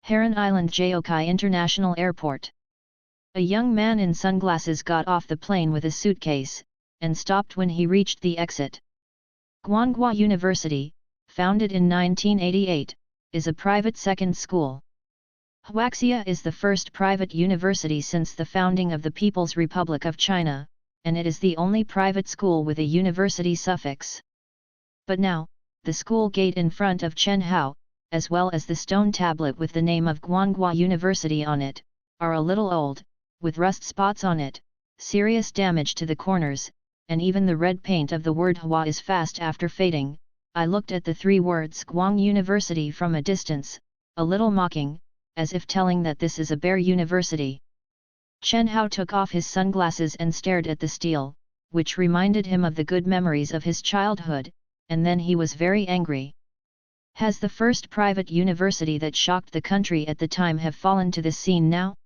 Heron Island Jokai International Airport. A young man in sunglasses got off the plane with a suitcase, and stopped when he reached the exit. Guanghua University, founded in 1988, is a private second school. Huaxia is the first private university since the founding of the People's Republic of China, and it is the only private school with a university suffix. But now, the school gate in front of Chen Hao, as well as the stone tablet with the name of Guanghua University on it, are a little old, with rust spots on it, serious damage to the corners, and even the red paint of the word Hua is fast after fading. I looked at the three words Guang University from a distance, a little mocking, as if telling that this is a bare university. Chen Hao took off his sunglasses and stared at the steel, which reminded him of the good memories of his childhood, and then he was very angry. Has the first private university that shocked the country at the time have fallen to this scene now?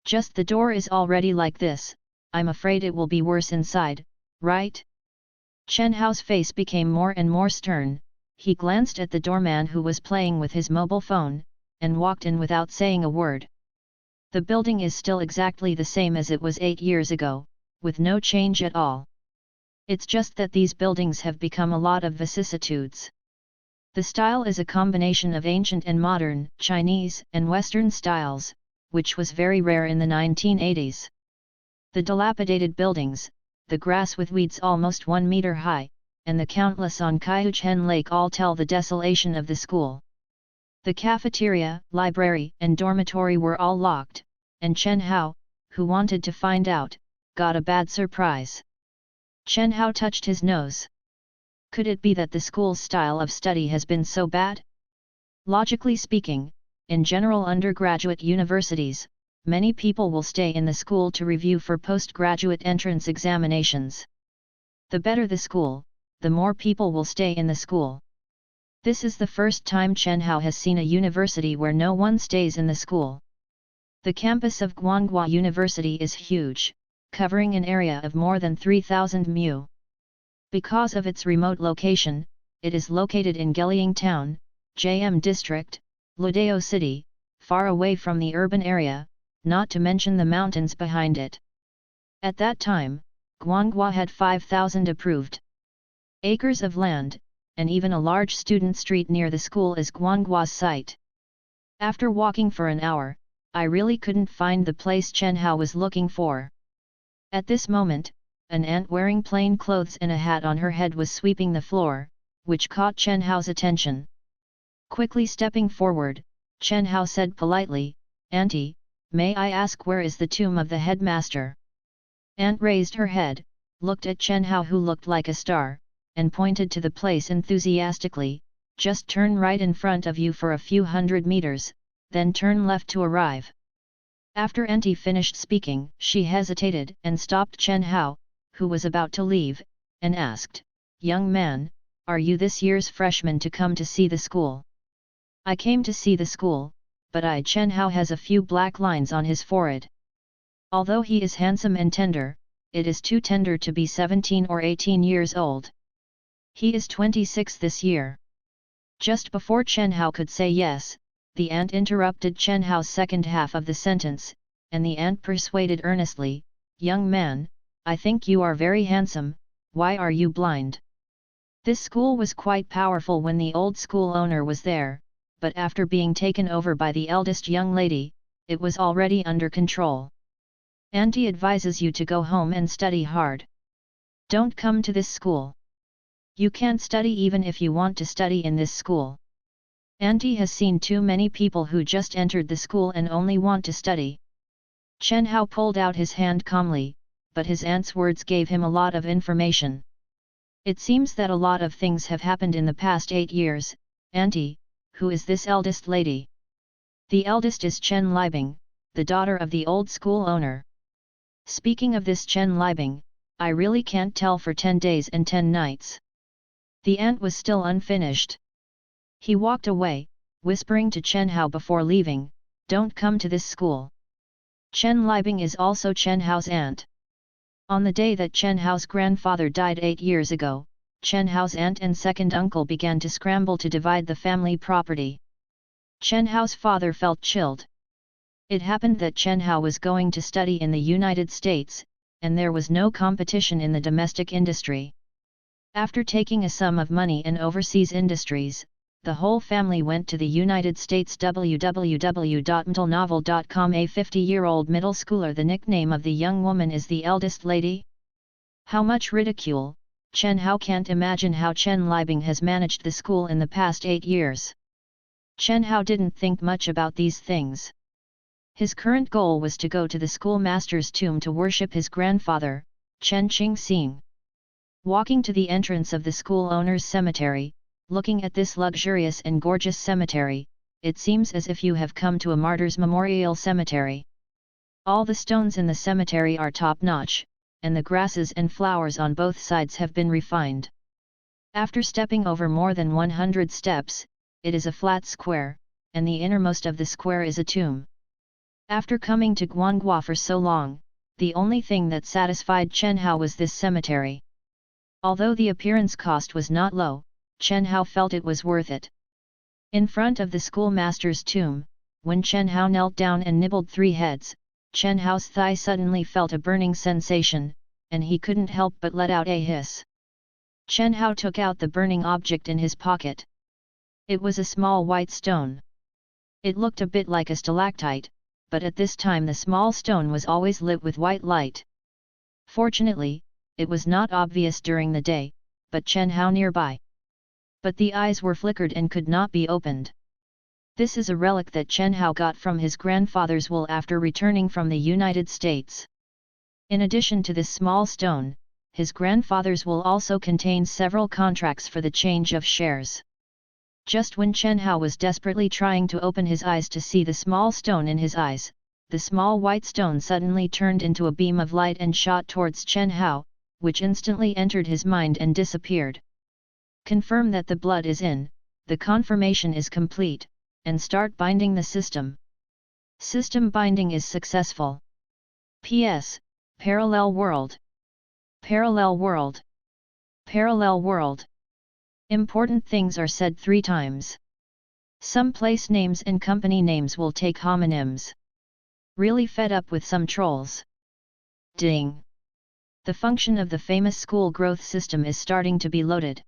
Just the door is already like this, I'm afraid it will be worse inside, right? Chen Hao's face became more and more stern. He glanced at the doorman who was playing with his mobile phone, and walked in without saying a word. The building is still exactly the same as it was 8 years ago, with no change at all. It's just that these buildings have become a lot of vicissitudes. The style is a combination of ancient and modern, Chinese and Western styles, which was very rare in the 1980s. The dilapidated buildings, the grass with weeds almost 1 meter high, and the countless on Kaiuchen Lake all tell the desolation of the school. The cafeteria, library and dormitory were all locked, and Chen Hao, who wanted to find out, got a bad surprise. Chen Hao touched his nose. Could it be that the school's style of study has been so bad? Logically speaking, in general undergraduate universities, many people will stay in the school to review for postgraduate entrance examinations. The better the school, the more people will stay in the school. This is the first time Chen Hao has seen a university where no one stays in the school. The campus of Guanghua University is huge, covering an area of more than 3,000 mu. Because of its remote location, it is located in Geliang Town, JM District, Ludao City, far away from the urban area, not to mention the mountains behind it. At that time, Guanghua had 5,000 approved acres of land, and even a large student street near the school is Guanghua's site. After walking for an hour, I really couldn't find the place Chen Hao was looking for. At this moment, an ant wearing plain clothes and a hat on her head was sweeping the floor, which caught Chen Hao's attention. Quickly stepping forward, Chen Hao said politely, "Auntie, may I ask where is the tomb of the headmaster?" Ant raised her head, looked at Chen Hao who looked like a star, and pointed to the place enthusiastically, "Just turn right in front of you for a few hundred meters, then turn left to arrive." After Auntie finished speaking, she hesitated and stopped Chen Hao, who was about to leave, and asked, "Young man, are you this year's freshman to come to see the school?" "I came to see the school, but Chen Hao has a few black lines on his forehead. Although he is handsome and tender, it is too tender to be 17 or 18 years old. He is 26 this year." Just before Chen Hao could say yes, the ant interrupted Chen Hao's second half of the sentence, and the ant persuaded earnestly, "Young man, I think you are very handsome, why are you blind?" This school was quite powerful when the old school owner was there, but after being taken over by the eldest young lady, it was already under control. "Auntie advises you to go home and study hard. Don't come to this school. You can't study even if you want to study in this school. Auntie has seen too many people who just entered the school and only want to study." Chen Hao pulled out his hand calmly, but his aunt's words gave him a lot of information. "It seems that a lot of things have happened in the past 8 years, Auntie, who is this eldest lady?" "The eldest is Chen Libing, the daughter of the old school owner." "Speaking of this Chen Libing, I really can't tell for 10 days and 10 nights. The ant was still unfinished. He walked away, whispering to Chen Hao before leaving, "Don't come to this school." Chen Libing is also Chen Hao's aunt. On the day that Chen Hao's grandfather died 8 years ago, Chen Hao's aunt and second uncle began to scramble to divide the family property. Chen Hao's father felt chilled. It happened that Chen Hao was going to study in the United States, and there was no competition in the domestic industry. After taking a sum of money in overseas industries, the whole family went to the United States. www.mtlnovel.com. A 50-year-old middle schooler. The nickname of the young woman is the eldest lady. How much ridicule! Chen Hao can't imagine how Chen Libing has managed the school in the past 8 years. Chen Hao didn't think much about these things. His current goal was to go to the schoolmaster's tomb to worship his grandfather, Chen Qingxing. Walking to the entrance of the school owner's cemetery, looking at this luxurious and gorgeous cemetery, it seems as if you have come to a martyr's memorial cemetery. All the stones in the cemetery are top-notch, and the grasses and flowers on both sides have been refined. After stepping over more than 100 steps, it is a flat square, and the innermost of the square is a tomb. After coming to Guangua for so long, the only thing that satisfied Chen Hao was this cemetery. Although the appearance cost was not low, Chen Hao felt it was worth it. In front of the schoolmaster's tomb, when Chen Hao knelt down and nibbled 3 heads, Chen Hao's thigh suddenly felt a burning sensation, and he couldn't help but let out a hiss. Chen Hao took out the burning object in his pocket. It was a small white stone. It looked a bit like a stalactite, but at this time the small stone was always lit with white light. Fortunately, it was not obvious during the day, but Chen Hao nearby. But the eyes were flickered and could not be opened. This is a relic that Chen Hao got from his grandfather's will after returning from the United States. In addition to this small stone, his grandfather's will also contains several contracts for the change of shares. Just when Chen Hao was desperately trying to open his eyes to see the small stone in his eyes, the small white stone suddenly turned into a beam of light and shot towards Chen Hao, which instantly entered his mind and disappeared. Confirm that the blood is in, the confirmation is complete, and start binding the system. System binding is successful. P.S. Parallel world. Parallel world. Parallel world. Important things are said 3 times. Some place names and company names will take homonyms. Really fed up with some trolls. Ding! The function of the famous school growth system is starting to be loaded.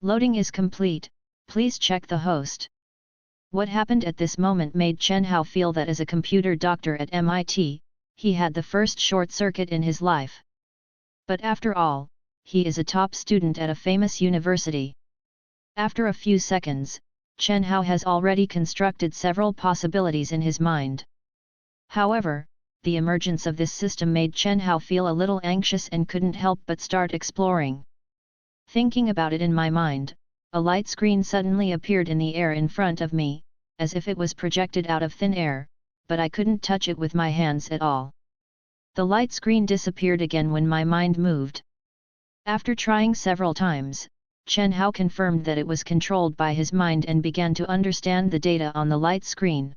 Loading is complete, please check the host. What happened at this moment made Chen Hao feel that as a computer doctor at MIT, he had the first short circuit in his life. But after all, he is a top student at a famous university. After a few seconds, Chen Hao has already constructed several possibilities in his mind. However, the emergence of this system made Chen Hao feel a little anxious and couldn't help but start exploring. Thinking about it in my mind, a light screen suddenly appeared in the air in front of me, as if it was projected out of thin air, but I couldn't touch it with my hands at all. The light screen disappeared again when my mind moved. After trying several times, Chen Hao confirmed that it was controlled by his mind and began to understand the data on the light screen.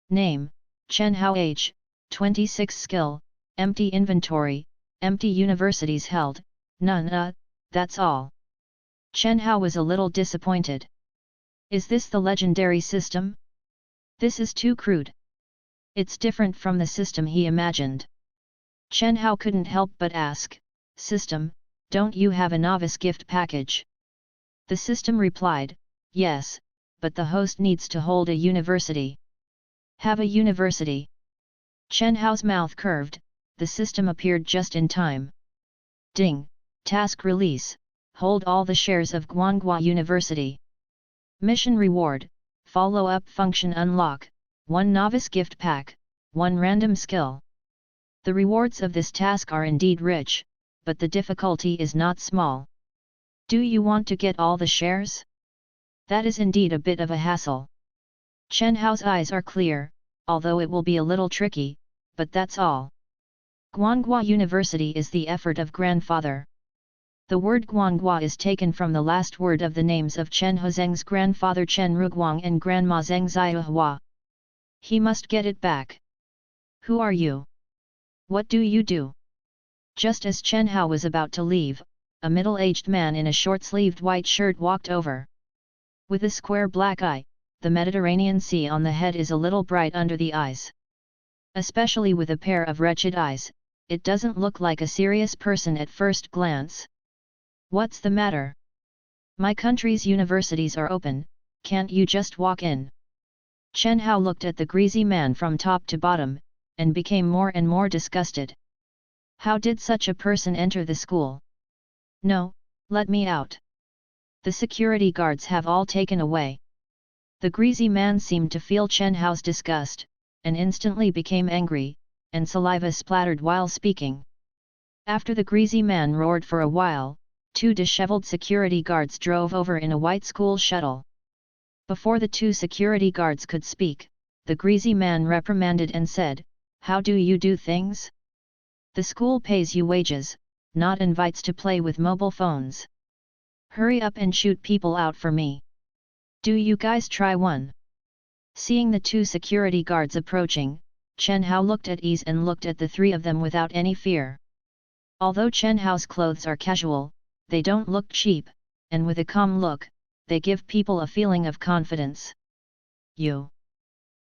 Name, Chen Hao. Age, 26. Skill, empty inventory, empty. Universities held, none. That's all. Chen Hao was a little disappointed. Is this the legendary system? This is too crude. It's different from the system he imagined. Chen Hao couldn't help but ask, System, don't you have a novice gift package? The system replied, yes, but the host needs to hold a university. Have a university. Chen Hao's mouth curved, the system appeared just in time. Ding, task release, hold all the shares of Guangua University. Mission reward, follow-up function unlock, 1 novice gift pack, 1 random skill. The rewards of this task are indeed rich, but the difficulty is not small. Do you want to get all the shares? That is indeed a bit of a hassle. Chen Hao's eyes are clear, although it will be a little tricky, but that's all. Guangua University is the effort of grandfather. The word Guangua is taken from the last word of the names of Chen Hozeng's grandfather Chen Ruguang and grandma Zheng Ziahua. He must get it back. Who are you? What do you do? Just as Chen Hao was about to leave, a middle-aged man in a short-sleeved white shirt walked over. With a square black eye, the Mediterranean Sea on the head is a little bright under the eyes. Especially with a pair of wretched eyes, it doesn't look like a serious person at first glance. What's the matter? My country's universities are open, can't you just walk in? Chen Hao looked at the greasy man from top to bottom, and became more and more disgusted. How did such a person enter the school? No, let me out. The security guards have all taken away. The greasy man seemed to feel Chen Hao's disgust, and instantly became angry, and saliva splattered while speaking. After the greasy man roared for a while, 2 disheveled security guards drove over in a white school shuttle. Before the 2 security guards could speak, the greasy man reprimanded and said, "How do you do things? The school pays you wages, not invites to play with mobile phones. Hurry up and shoot people out for me. Do you guys try one?" Seeing the 2 security guards approaching, Chen Hao looked at ease and looked at the 3 of them without any fear. Although Chen Hao's clothes are casual, they don't look cheap, and with a calm look, they give people a feeling of confidence. "You!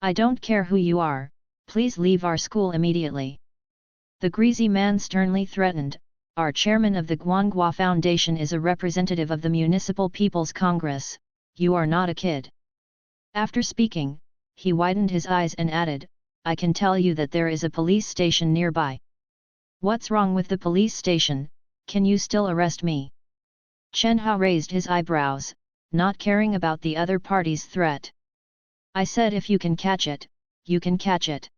I don't care who you are, please leave our school immediately." The greasy man sternly threatened, "Our chairman of the Guanghua Foundation is a representative of the Municipal People's Congress, you are not a kid." After speaking, he widened his eyes and added, "I can tell you that there is a police station nearby." "What's wrong with the police station, can you still arrest me?" Chen Hao raised his eyebrows, not caring about the other party's threat. "I said if you can catch it, you can catch it."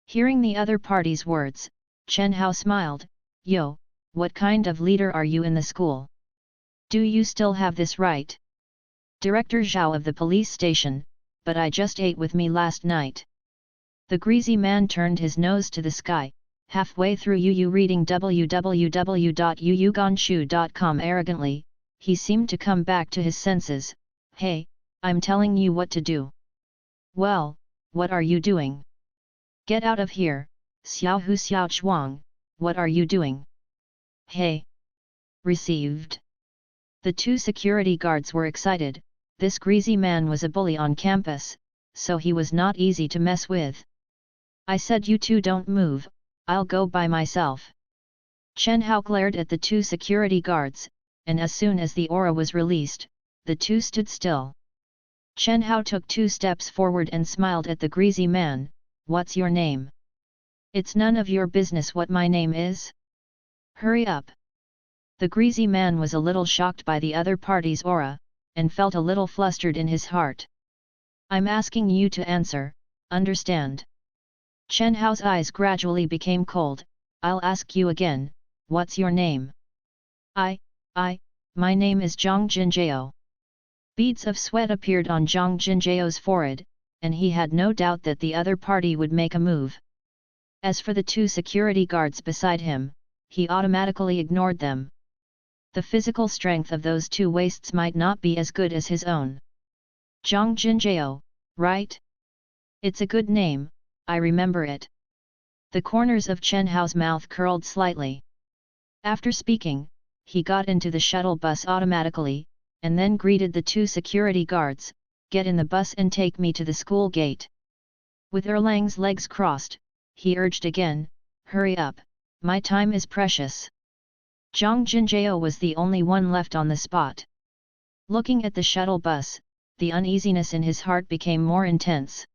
Hearing the other party's words, Chen Hao smiled, "Yo, what kind of leader are you in the school? Do you still have this right?" "Director Zhao of the police station, but I just ate with me last night." The greasy man turned his nose to the sky, halfway through Yu reading www.yuyuganshu.com arrogantly, he seemed to come back to his senses. "Hey, I'm telling you what to do." "Well, what are you doing?" "Get out of here, Xiao Hu Xiao Chuang, what are you doing?" "Hey!" Received. The 2 security guards were excited, this greasy man was a bully on campus, so he was not easy to mess with. "I said you 2 don't move, I'll go by myself." Chen Hao glared at the 2 security guards, and as soon as the aura was released, the 2 stood still. Chen Hao took 2 steps forward and smiled at the greasy man, "What's your name?" "It's none of your business what my name is. Hurry up." The greasy man was a little shocked by the other party's aura, and felt a little flustered in his heart. "I'm asking you to answer, understand?" Chen Hao's eyes gradually became cold. "I'll ask you again, what's your name?" My name is Zhang Jinjiao." Beads of sweat appeared on Zhang Jinjiao's forehead, and he had no doubt that the other party would make a move. As for the 2 security guards beside him, he automatically ignored them. The physical strength of those 2 wastes might not be as good as his own. "Zhang Jinjiao, right? It's a good name, I remember it." The corners of Chen Hao's mouth curled slightly. After speaking, he got into the shuttle bus automatically, and then greeted the 2 security guards, "Get in the bus and take me to the school gate." With Erlang's legs crossed, he urged again, "Hurry up, my time is precious." Zhang Jinjiao was the only one left on the spot. Looking at the shuttle bus, the uneasiness in his heart became more intense.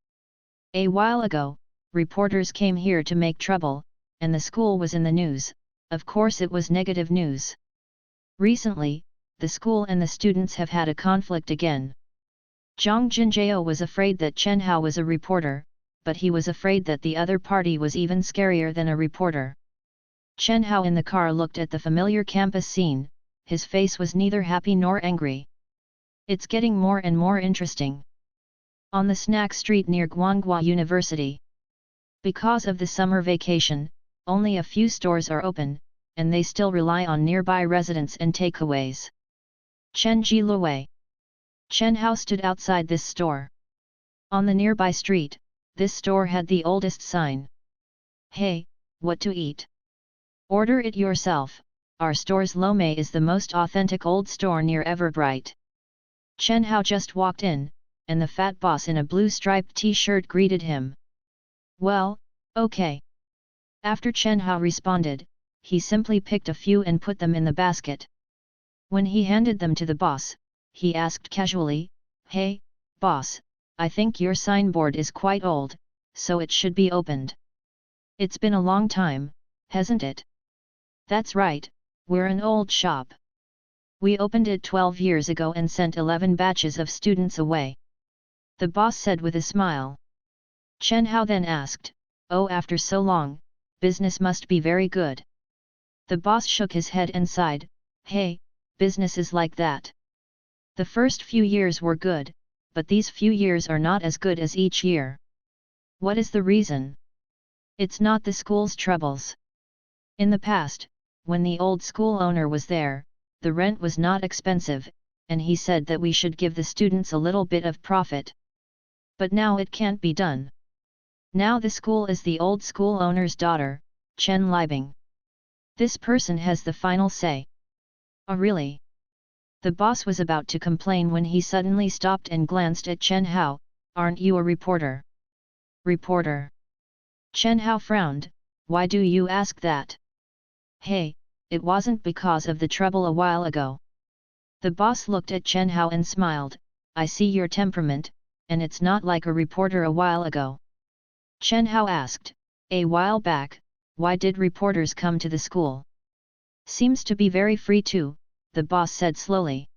A while ago, reporters came here to make trouble, and the school was in the news. Of course it was negative news. Recently, the school and the students have had a conflict again. Zhang Jinjiao was afraid that Chen Hao was a reporter, but he was afraid that the other party was even scarier than a reporter. Chen Hao in the car looked at the familiar campus scene, his face was neither happy nor angry. "It's getting more and more interesting." On the snack street near Guanghua University. Because of the summer vacation, only a few stores are open, and they still rely on nearby residents and takeaways. Chen Jiluwei. Chen Hao stood outside this store. On the nearby street, this store had the oldest sign. "Hey, what to eat? Order it yourself, our store's lo mei is the most authentic old store near Everbright." Chen Hao just walked in, and the fat boss in a blue striped t-shirt greeted him. Well, okay. After Chen Hao responded, he simply picked a few and put them in the basket. When he handed them to the boss, he asked casually, "Hey, boss, I think your signboard is quite old, so it should be opened." "It's been a long time, hasn't it?" "That's right, we're an old shop. We opened it 12 years ago and sent 11 batches of students away," the boss said with a smile. Chen Hao then asked, "Oh, after so long, business must be very good." The boss shook his head and sighed, "Hey, business is like that. The first few years were good, but these few years are not as good as each year." "What is the reason?" "It's not the school's troubles. In the past, when the old school owner was there, the rent was not expensive, and he said that we should give the students a little bit of profit. But now it can't be done. Now the school is the old school owner's daughter, Chen Libing. This person has the final say." "Oh really?" The boss was about to complain when he suddenly stopped and glanced at Chen Hao. "Aren't you a reporter?" "Reporter?" Chen Hao frowned, "Why do you ask that?" "Hey, it wasn't because of the trouble a while ago." The boss looked at Chen Hao and smiled, "I see your temperament, and it's not like a reporter a while ago." Chen Hao asked, "A while back, why did reporters come to the school?" "Seems to be very free too," the boss said slowly.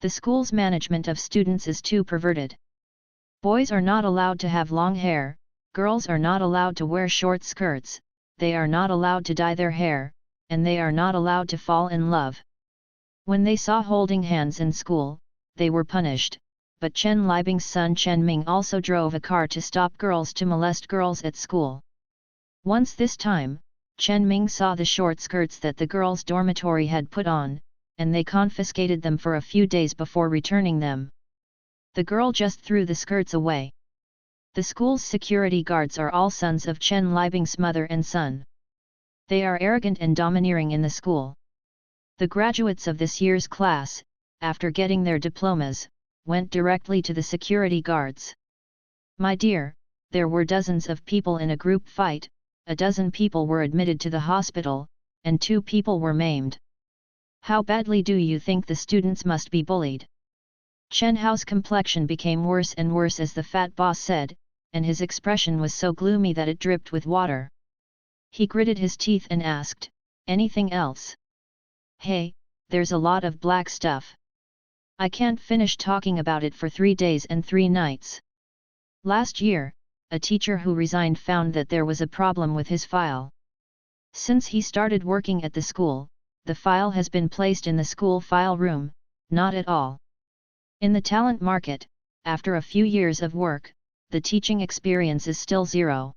"The school's management of students is too perverted. Boys are not allowed to have long hair, girls are not allowed to wear short skirts, they are not allowed to dye their hair, and they are not allowed to fall in love. When they saw holding hands in school, they were punished, but Chen Libing's son Chen Ming also drove a car to stop girls to molest girls at school. Once this time, Chen Ming saw the short skirts that the girls' dormitory had put on, and they confiscated them for a few days before returning them. The girl just threw the skirts away. The school's security guards are all sons of Chen Libing's mother and son. They are arrogant and domineering in the school. The graduates of this year's class, after getting their diplomas, went directly to the security guards. My dear, there were dozens of people in a group fight, a dozen people were admitted to the hospital, and 2 people were maimed. How badly do you think the students must be bullied?" Chen Hao's complexion became worse and worse as the fat boss said, and his expression was so gloomy that it dripped with water. He gritted his teeth and asked, "Anything else?" "Hey, there's a lot of black stuff. I can't finish talking about it for 3 days and 3 nights. Last year, a teacher who resigned found that there was a problem with his file. Since he started working at the school, the file has been placed in the school file room, not at all. In the talent market, after a few years of work, the teaching experience is still 0.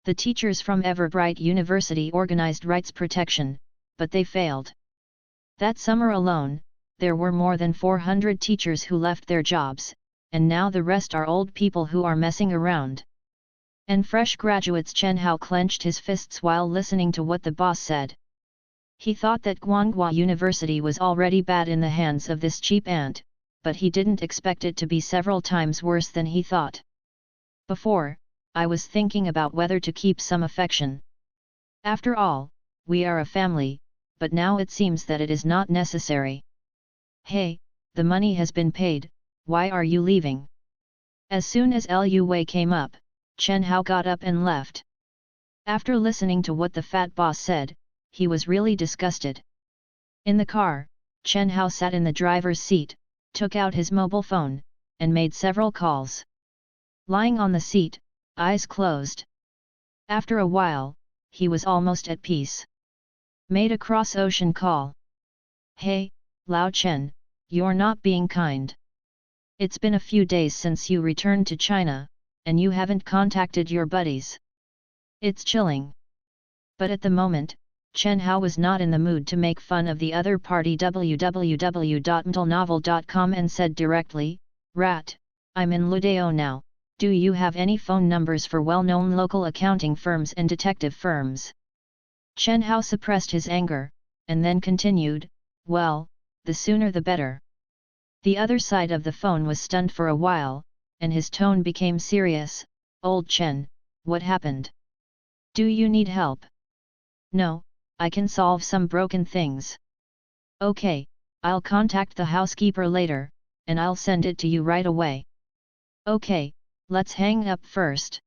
The teachers from Everbright University organized rights protection, but they failed. That summer alone, there were more than 400 teachers who left their jobs, and now the rest are old people who are messing around. And fresh graduates." Chen Hao clenched his fists while listening to what the boss said. He thought that Guanghua University was already bad in the hands of this cheap ant, but he didn't expect it to be several times worse than he thought. "Before, I was thinking about whether to keep some affection. After all, we are a family, but now it seems that it is not necessary." "Hey, the money has been paid, why are you leaving?" As soon as Lu Wei came up, Chen Hao got up and left. After listening to what the fat boss said, he was really disgusted. In the car, Chen Hao sat in the driver's seat, took out his mobile phone, and made several calls. Lying on the seat, eyes closed. After a while, he was almost at peace. Made a cross-ocean call. "Hey, Lao Chen, you're not being kind. It's been a few days since you returned to China, and you haven't contacted your buddies. It's chilling." But at the moment, Chen Hao was not in the mood to make fun of the other party. www.mtlnovel.com and said directly, "Rat, I'm in Ludeo now, do you have any phone numbers for well-known local accounting firms and detective firms?" Chen Hao suppressed his anger, and then continued, "Well, the sooner the better. The other side of the phone was stunned for a while, and his tone became serious. Old Chen, what happened? Do you need help? No, I can solve some broken things. Okay, I'll contact the housekeeper later, and I'll send it to you right away. Okay, let's hang up first.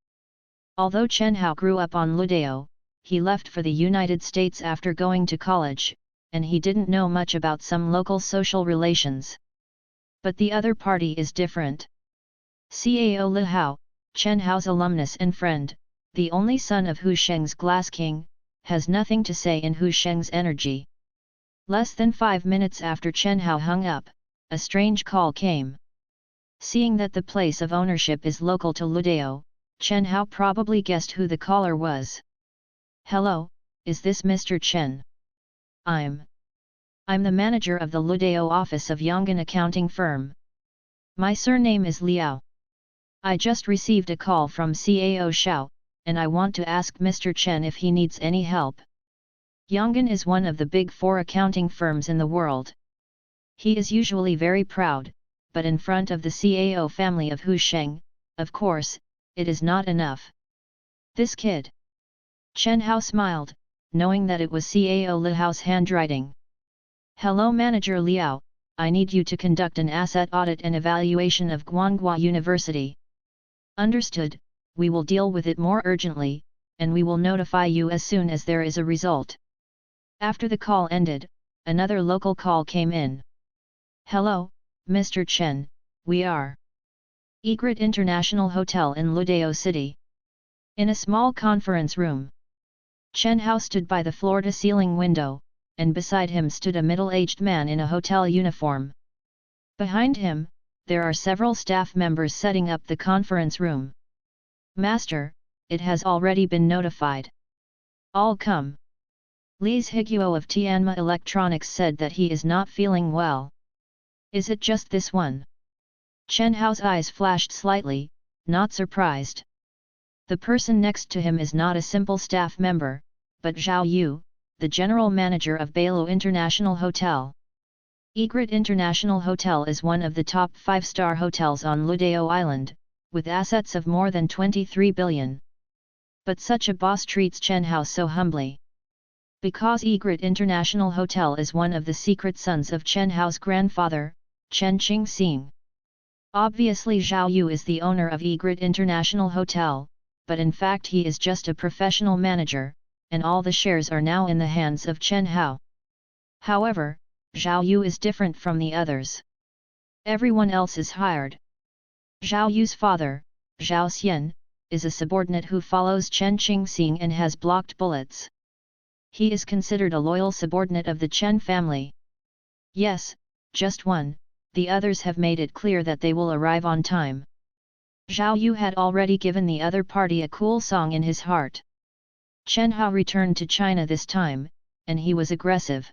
Although Chen Hao grew up on Ludeo, he left for the United States after going to college, and he didn't know much about some local social relations. But the other party is different. Cao Li Hao, Chen Hao's alumnus and friend, the only son of Hu Sheng's Glass King, has nothing to say in Hu Sheng's energy. Less than 5 minutes after Chen Hao hung up, a strange call came. Seeing that the place of ownership is local to Ludeo, Chen Hao probably guessed who the caller was. Hello, is this Mr. Chen? I'm the manager of the Ludeo office of Yonggan accounting firm. My surname is Liao. I just received a call from Cao Xiao, and I want to ask Mr. Chen if he needs any help. Yonggan is one of the big 4 accounting firms in the world. He is usually very proud, but in front of the Cao family of Hu Sheng, of course, it is not enough. This kid. Chen Hao smiled, knowing that it was Cao Li Hao's handwriting. Hello Manager Liao, I need you to conduct an asset audit and evaluation of Guanghua University. Understood, we will deal with it more urgently, and we will notify you as soon as there is a result. After the call ended, another local call came in. Hello, Mr. Chen, we are Egret International Hotel in Ludeo City. In a small conference room. Chen Hao stood by the floor-to-ceiling window, and beside him stood a middle-aged man in a hotel uniform. Behind him, there are several staff members setting up the conference room. Master, it has already been notified. All come. Li Zhiguo of Tianma Electronics said that he is not feeling well. Is it just this one? Chen Hao's eyes flashed slightly, not surprised. The person next to him is not a simple staff member, but Zhao Yu, the general manager of Bailu International Hotel. Egret International Hotel is one of the top 5-star hotels on Ludeo Island, with assets of more than 23 billion. But such a boss treats Chen Hao so humbly. Because Egret International Hotel is one of the secret sons of Chen Hao's grandfather, Chen Qingxing. Obviously Zhao Yu is the owner of Egret International Hotel, but in fact he is just a professional manager, and all the shares are now in the hands of Chen Hao. However, Zhao Yu is different from the others. Everyone else is hired. Zhao Yu's father, Zhao Xian, is a subordinate who follows Chen Qingxing and has blocked bullets. He is considered a loyal subordinate of the Chen family. Yes, just one, the others have made it clear that they will arrive on time. Zhao Yu had already given the other party a cool song in his heart. Chen Hao returned to China this time, and he was aggressive.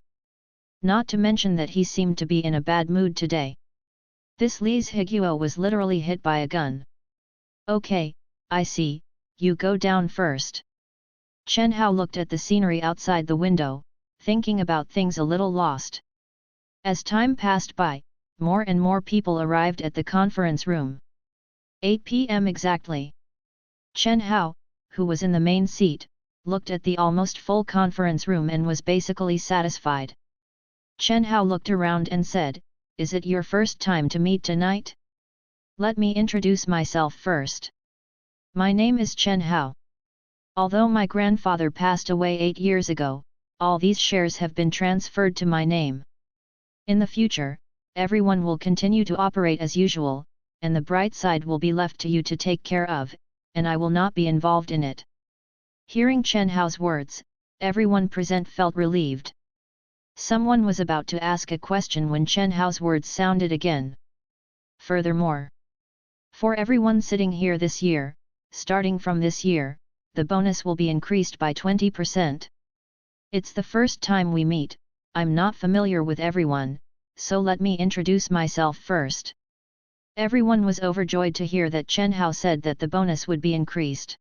Not to mention that he seemed to be in a bad mood today. This Li Zhiguo was literally hit by a gun. Okay, I see, you go down first. Chen Hao looked at the scenery outside the window, thinking about things a little lost. As time passed by, more and more people arrived at the conference room. 8 p.m. exactly. Chen Hao, who was in the main seat, looked at the almost full conference room and was basically satisfied. Chen Hao looked around and said, "Is it your first time to meet tonight? Let me introduce myself first. My name is Chen Hao. Although my grandfather passed away 8 years ago, all these shares have been transferred to my name. In the future, everyone will continue to operate as usual, and the bright side will be left to you to take care of, and I will not be involved in it." Hearing Chen Hao's words, everyone present felt relieved. Someone was about to ask a question when Chen Hao's words sounded again. Furthermore, for everyone sitting here this year, starting from this year, the bonus will be increased by 20%. It's the first time we meet, I'm not familiar with everyone, so let me introduce myself first. Everyone was overjoyed to hear that Chen Hao said that the bonus would be increased.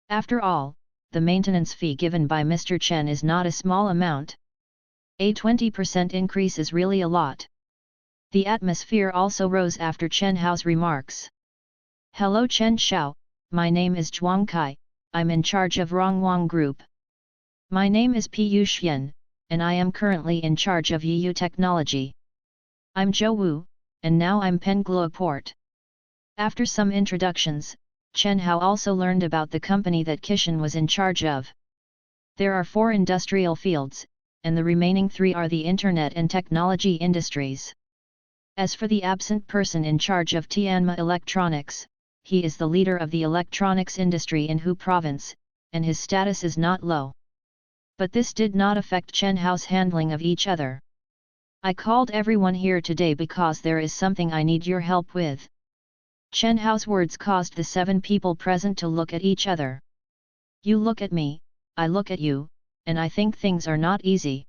After all, the maintenance fee given by Mr. Chen is not a small amount. A 20% increase is really a lot. The atmosphere also rose after Chen Hao's remarks. Hello Chen Xiao, my name is Zhuang Kai, I'm in charge of Rongwang Group. My name is Pu Xian, and I am currently in charge of Yiyu Technology. I'm Zhou Wu, and now I'm Pengluo Port. After some introductions, Chen Hao also learned about the company that Kishan was in charge of. There are 4 industrial fields, and the remaining 3 are the internet and technology industries. As for the absent person in charge of Tianma Electronics, he is the leader of the electronics industry in Hu Province, and his status is not low. But this did not affect Chen Hao's handling of each other. I called everyone here today because there is something I need your help with. Chen Hao's words caused the 7 people present to look at each other. You look at me, I look at you, and I think things are not easy.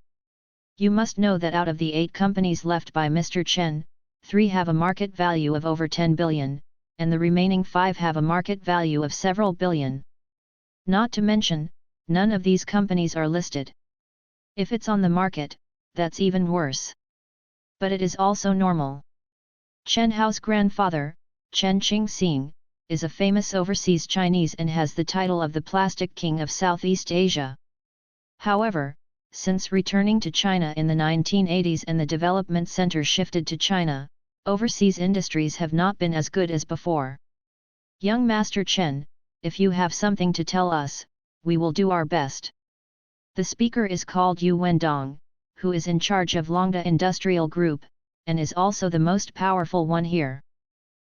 You must know that out of the 8 companies left by Mr. Chen, 3 have a market value of over 10 billion, and the remaining 5 have a market value of several billion. Not to mention, none of these companies are listed. If it's on the market, that's even worse. But it is also normal. Chen Hao's grandfather, Chen Qingxing, is a famous overseas Chinese and has the title of the Plastic King of Southeast Asia. However, since returning to China in the 1980s and the development center shifted to China, overseas industries have not been as good as before. Young Master Chen, if you have something to tell us, we will do our best. The speaker is called Yu Wendong, who is in charge of Longda Industrial Group, and is also the most powerful one here.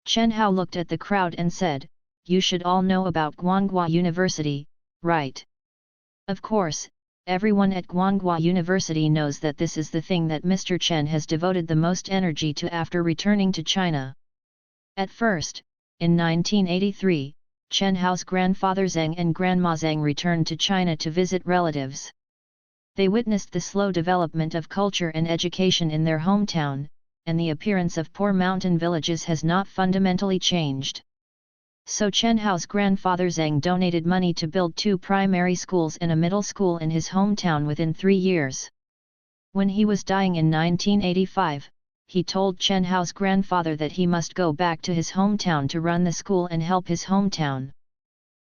Chen Hao looked at the crowd and said, you should all know about Guanghua University, right? Of course, everyone at Guanghua University knows that this is the thing that Mr. Chen has devoted the most energy to after returning to China. At first, in 1983, Chen Hao's grandfather Zheng and grandma Zheng returned to China to visit relatives. They witnessed the slow development of culture and education in their hometown, and the appearance of poor mountain villages has not fundamentally changed. So Chen Hao's grandfather Zheng donated money to build 2 primary schools and a middle school in his hometown within 3 years. When he was dying in 1985, he told Chen Hao's grandfather that he must go back to his hometown to run the school and help his hometown.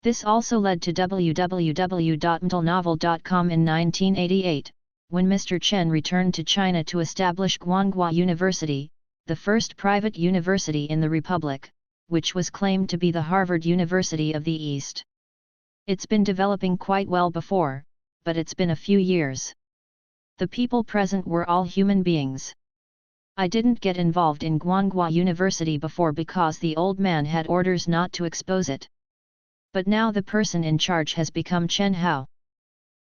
This also led to www.mtlnovel.com in 1988, when Mr. Chen returned to China to establish Guanghua University, the first private university in the Republic, which was claimed to be the Harvard University of the East. It's been developing quite well before, but it's been a few years. The people present were all human beings. I didn't get involved in Guanghua University before because the old man had orders not to expose it. But now the person in charge has become Chen Hao.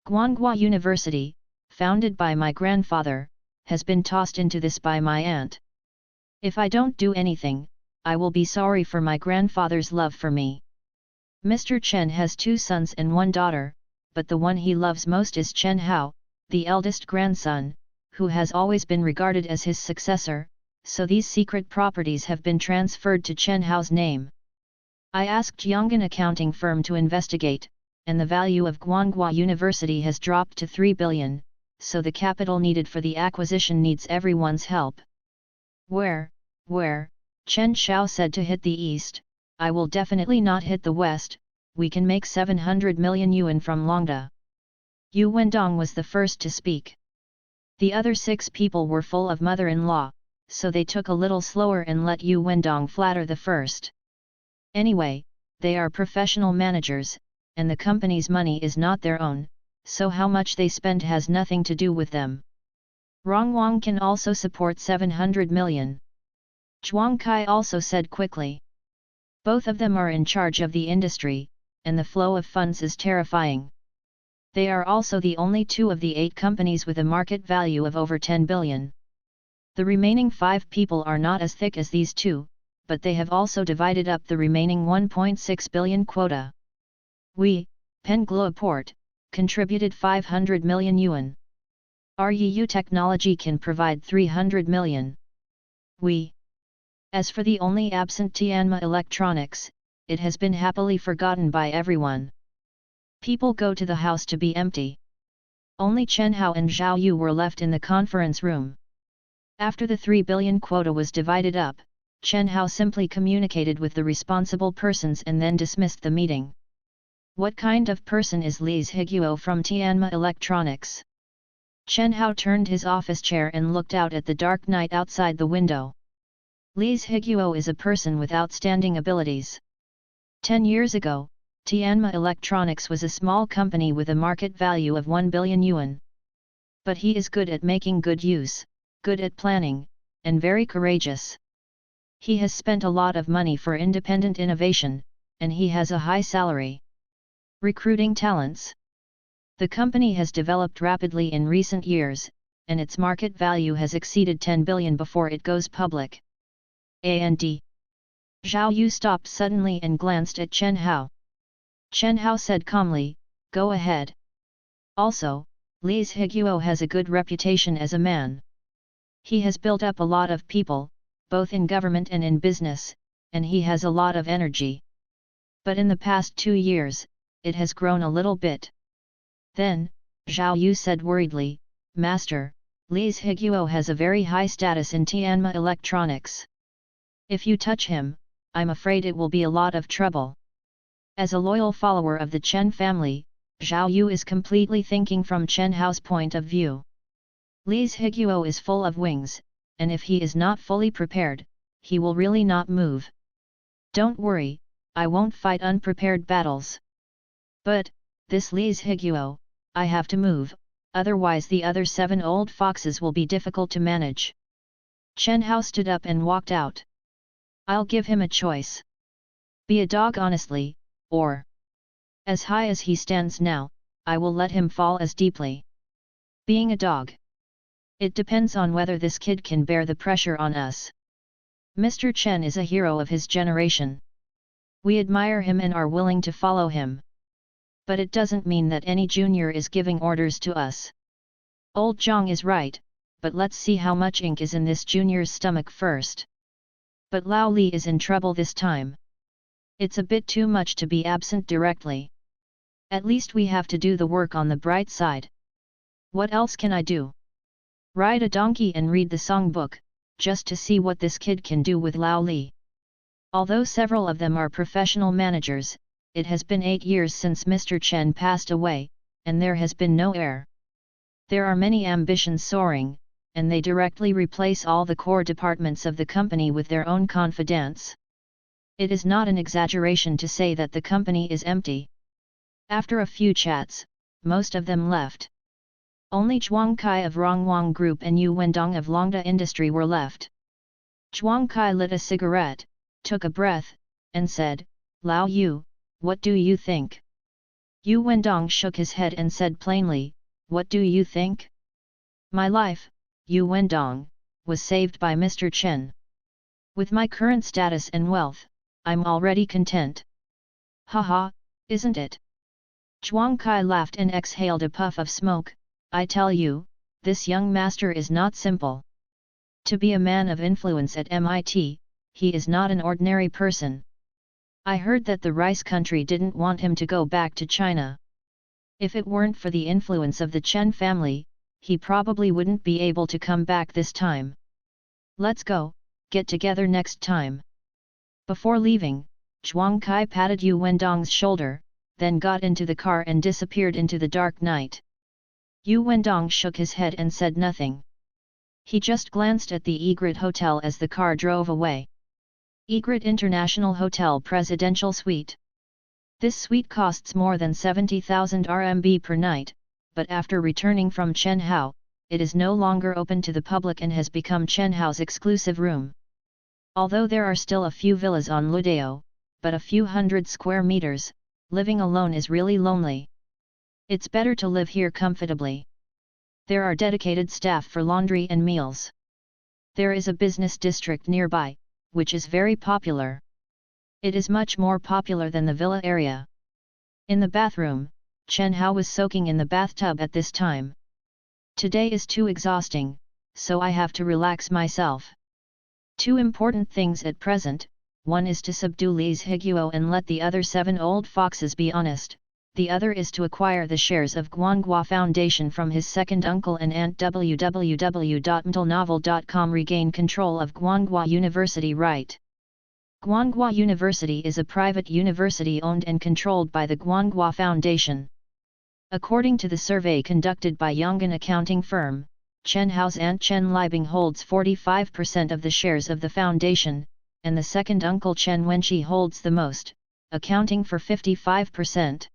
Guanghua University, founded by my grandfather, has been tossed into this by my aunt. If I don't do anything, I will be sorry for my grandfather's love for me. Mr. Chen has 2 sons and 1 daughter, but the one he loves most is Chen Hao, the eldest grandson, who has always been regarded as his successor, so these secret properties have been transferred to Chen Hao's name. I asked Yonggan accounting firm to investigate, and the value of Guanghua University has dropped to 3 billion, so the capital needed for the acquisition needs everyone's help. Where, Chen Xiao said to hit the east, I will definitely not hit the west, we can make 700 million yuan from Longda. Yu Wendong was the first to speak. The other 6 people were full of mother-in-law, so they took a little slower and let Yu Wendong flatter the first. Anyway, they are professional managers, and the company's money is not their own, so how much they spend has nothing to do with them. Rongwang can also support 700 million. Zhuang Kai also said quickly. Both of them are in charge of the industry, and the flow of funds is terrifying. They are also the only 2 of the 8 companies with a market value of over 10 billion. The remaining 5 people are not as thick as these 2, but they have also divided up the remaining 1.6 billion quota. We, Pengluo Port, contributed 500 million yuan. Our Yiyu Technology can provide 300 million. As for the only absent Tianma Electronics, it has been happily forgotten by everyone. People go to the house to be empty. Only Chen Hao and Zhao Yu were left in the conference room. After the 3 billion quota was divided up, Chen Hao simply communicated with the responsible persons and then dismissed the meeting. What kind of person is Li Zhiguo from Tianma Electronics? Chen Hao turned his office chair and looked out at the dark night outside the window. Li Zhiguo is a person with outstanding abilities. 10 years ago, Tianma Electronics was a small company with a market value of 1 billion yuan. But he is good at making good use, good at planning, and very courageous. He has spent a lot of money for independent innovation, and he has a high salary. Recruiting talents. The company has developed rapidly in recent years, and its market value has exceeded 10 billion before it goes public. And Zhao Yu stopped suddenly and glanced at Chen Hao. Chen Hao said calmly, "Go ahead." Also, Li Zhiguo has a good reputation as a man. He has built up a lot of people, both in government and in business, and he has a lot of energy. But in the past 2 years, it has grown a little bit. Then, Zhao Yu said worriedly, "Master, Li Zhiguo has a very high status in Tianma Electronics. If you touch him, I'm afraid it will be a lot of trouble." As a loyal follower of the Chen family, Zhao Yu is completely thinking from Chen Hao's point of view. Li Zhiguo is full of wings, and if he is not fully prepared, he will really not move. "Don't worry, I won't fight unprepared battles. But, this Li Zhiguo, I have to move, otherwise the other 7 old foxes will be difficult to manage." Chen Hao stood up and walked out. "I'll give him a choice. Be a dog honestly, or as high as he stands now, I will let him fall as deeply. Being a dog. It depends on whether this kid can bear the pressure on us. Mr. Chen is a hero of his generation. We admire him and are willing to follow him. But it doesn't mean that any junior is giving orders to us. Old Zhang is right, but let's see how much ink is in this junior's stomach first." But Lao Li is in trouble this time. It's a bit too much to be absent directly. At least we have to do the work on the bright side. What else can I do? Ride a donkey and read the songbook, just to see what this kid can do with Lao Li. Although several of them are professional managers, it has been 8 years since Mr. Chen passed away, and there has been no heir. There are many ambitions soaring, and they directly replace all the core departments of the company with their own confidants. It is not an exaggeration to say that the company is empty. After a few chats, most of them left. Only Zhuang Kai of Rongwang Group and Yu Wendong of Longda Industry were left. Zhuang Kai lit a cigarette, took a breath, and said, "Lao Yu, what do you think?" Yu Wendong shook his head and said plainly, "What do you think? My life, Yu Wendong, was saved by Mr. Chen. With my current status and wealth, I'm already content." "Haha, isn't it?" Zhuang Kai laughed and exhaled a puff of smoke. "I tell you, this young master is not simple. To be a man of influence at MIT, he is not an ordinary person. I heard that the rice country didn't want him to go back to China. If it weren't for the influence of the Chen family, he probably wouldn't be able to come back this time. Let's go, get together next time." Before leaving, Zhuang Kai patted Yu Wendong's shoulder, then got into the car and disappeared into the dark night. Yu Wendong shook his head and said nothing. He just glanced at the Egret Hotel as the car drove away. Egret International Hotel Presidential Suite. This suite costs more than 70,000 RMB per night, but after returning from Chen Hao, it is no longer open to the public and has become Chen Hao's exclusive room. Although there are still a few villas on Ludeo, but a few hundred square meters, living alone is really lonely. It's better to live here comfortably. There are dedicated staff for laundry and meals. There is a business district nearby, which is very popular. It is much more popular than the villa area. In the bathroom, Chen Hao was soaking in the bathtub at this time. "Today is too exhausting, so I have to relax myself. 2 important things at present, one is to subdue Li Zhiguo and let the other 7 old foxes be honest, the other is to acquire the shares of Guanghua Foundation from his second uncle and aunt. www.mtlnovel.com Regain control of Guanghua University right. Guanghua University is a private university owned and controlled by the Guanghua Foundation. According to the survey conducted by Yong'an accounting firm, Chen Hao's aunt Chen Liebing holds 45% of the shares of the foundation, and the second uncle Chen Wenqi holds the most, accounting for 55%.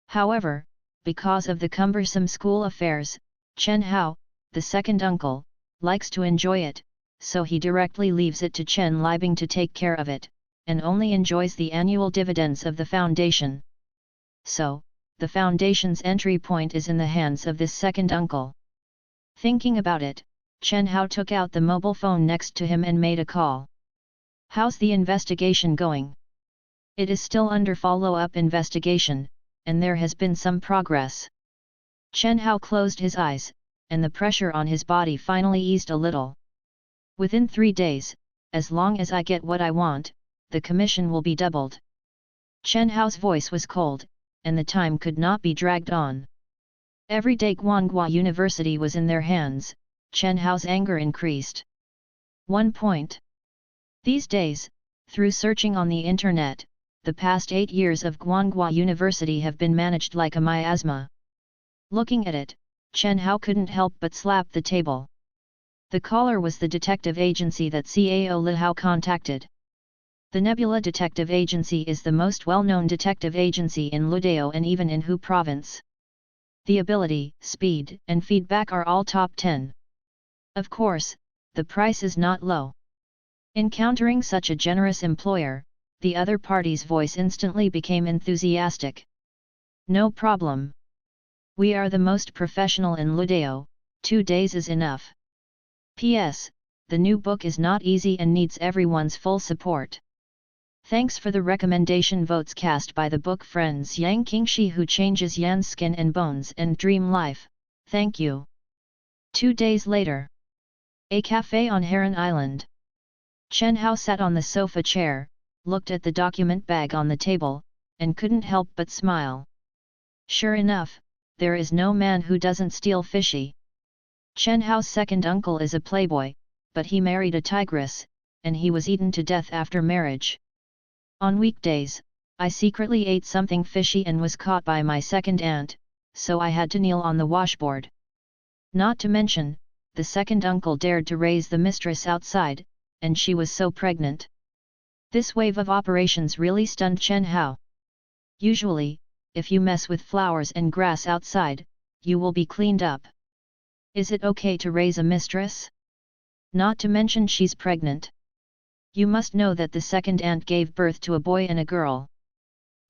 However, because of the cumbersome school affairs, Chen Hao, the second uncle, likes to enjoy it, so he directly leaves it to Chen Liebing to take care of it, and only enjoys the annual dividends of the foundation. So, the foundation's entry point is in the hands of this second uncle. Thinking about it, Chen Hao took out the mobile phone next to him and made a call. "How's the investigation going?" "It is still under follow-up investigation, and there has been some progress." Chen Hao closed his eyes, and the pressure on his body finally eased a little. "Within 3 days, as long as I get what I want, the commission will be doubled." Chen Hao's voice was cold, and the time could not be dragged on. Every day Guanghua University was in their hands, Chen Hao's anger increased. 1 point. These days, through searching on the internet, the past 8 years of Guanghua University have been managed like a miasma. Looking at it, Chen Hao couldn't help but slap the table. The caller was the detective agency that Cao Li Hao contacted. The Nebula Detective Agency is the most well-known detective agency in Ludao and even in Hu Province. The ability, speed, and feedback are all top 10. Of course, the price is not low. Encountering such a generous employer, the other party's voice instantly became enthusiastic. "No problem. We are the most professional in Ludao, 2 days is enough. P.S. The new book is not easy and needs everyone's full support. Thanks for the recommendation votes cast by the book friends Yang Qingshi who changes Yan's skin and bones and dream life, thank you." 2 days later. A cafe on Heron Island. Chen Hao sat on the sofa chair, looked at the document bag on the table, and couldn't help but smile. Sure enough, there is no man who doesn't steal fishy. Chen Hao's second uncle is a playboy, but he married a tigress, and he was eaten to death after marriage. On weekdays, I secretly ate something fishy and was caught by my second aunt, so I had to kneel on the washboard. Not to mention, the second uncle dared to raise the mistress outside, and she was so pregnant. This wave of operations really stunned Chen Hao. Usually, if you mess with flowers and grass outside, you will be cleaned up. Is it okay to raise a mistress? Not to mention she's pregnant. You must know that the second aunt gave birth to a boy and a girl.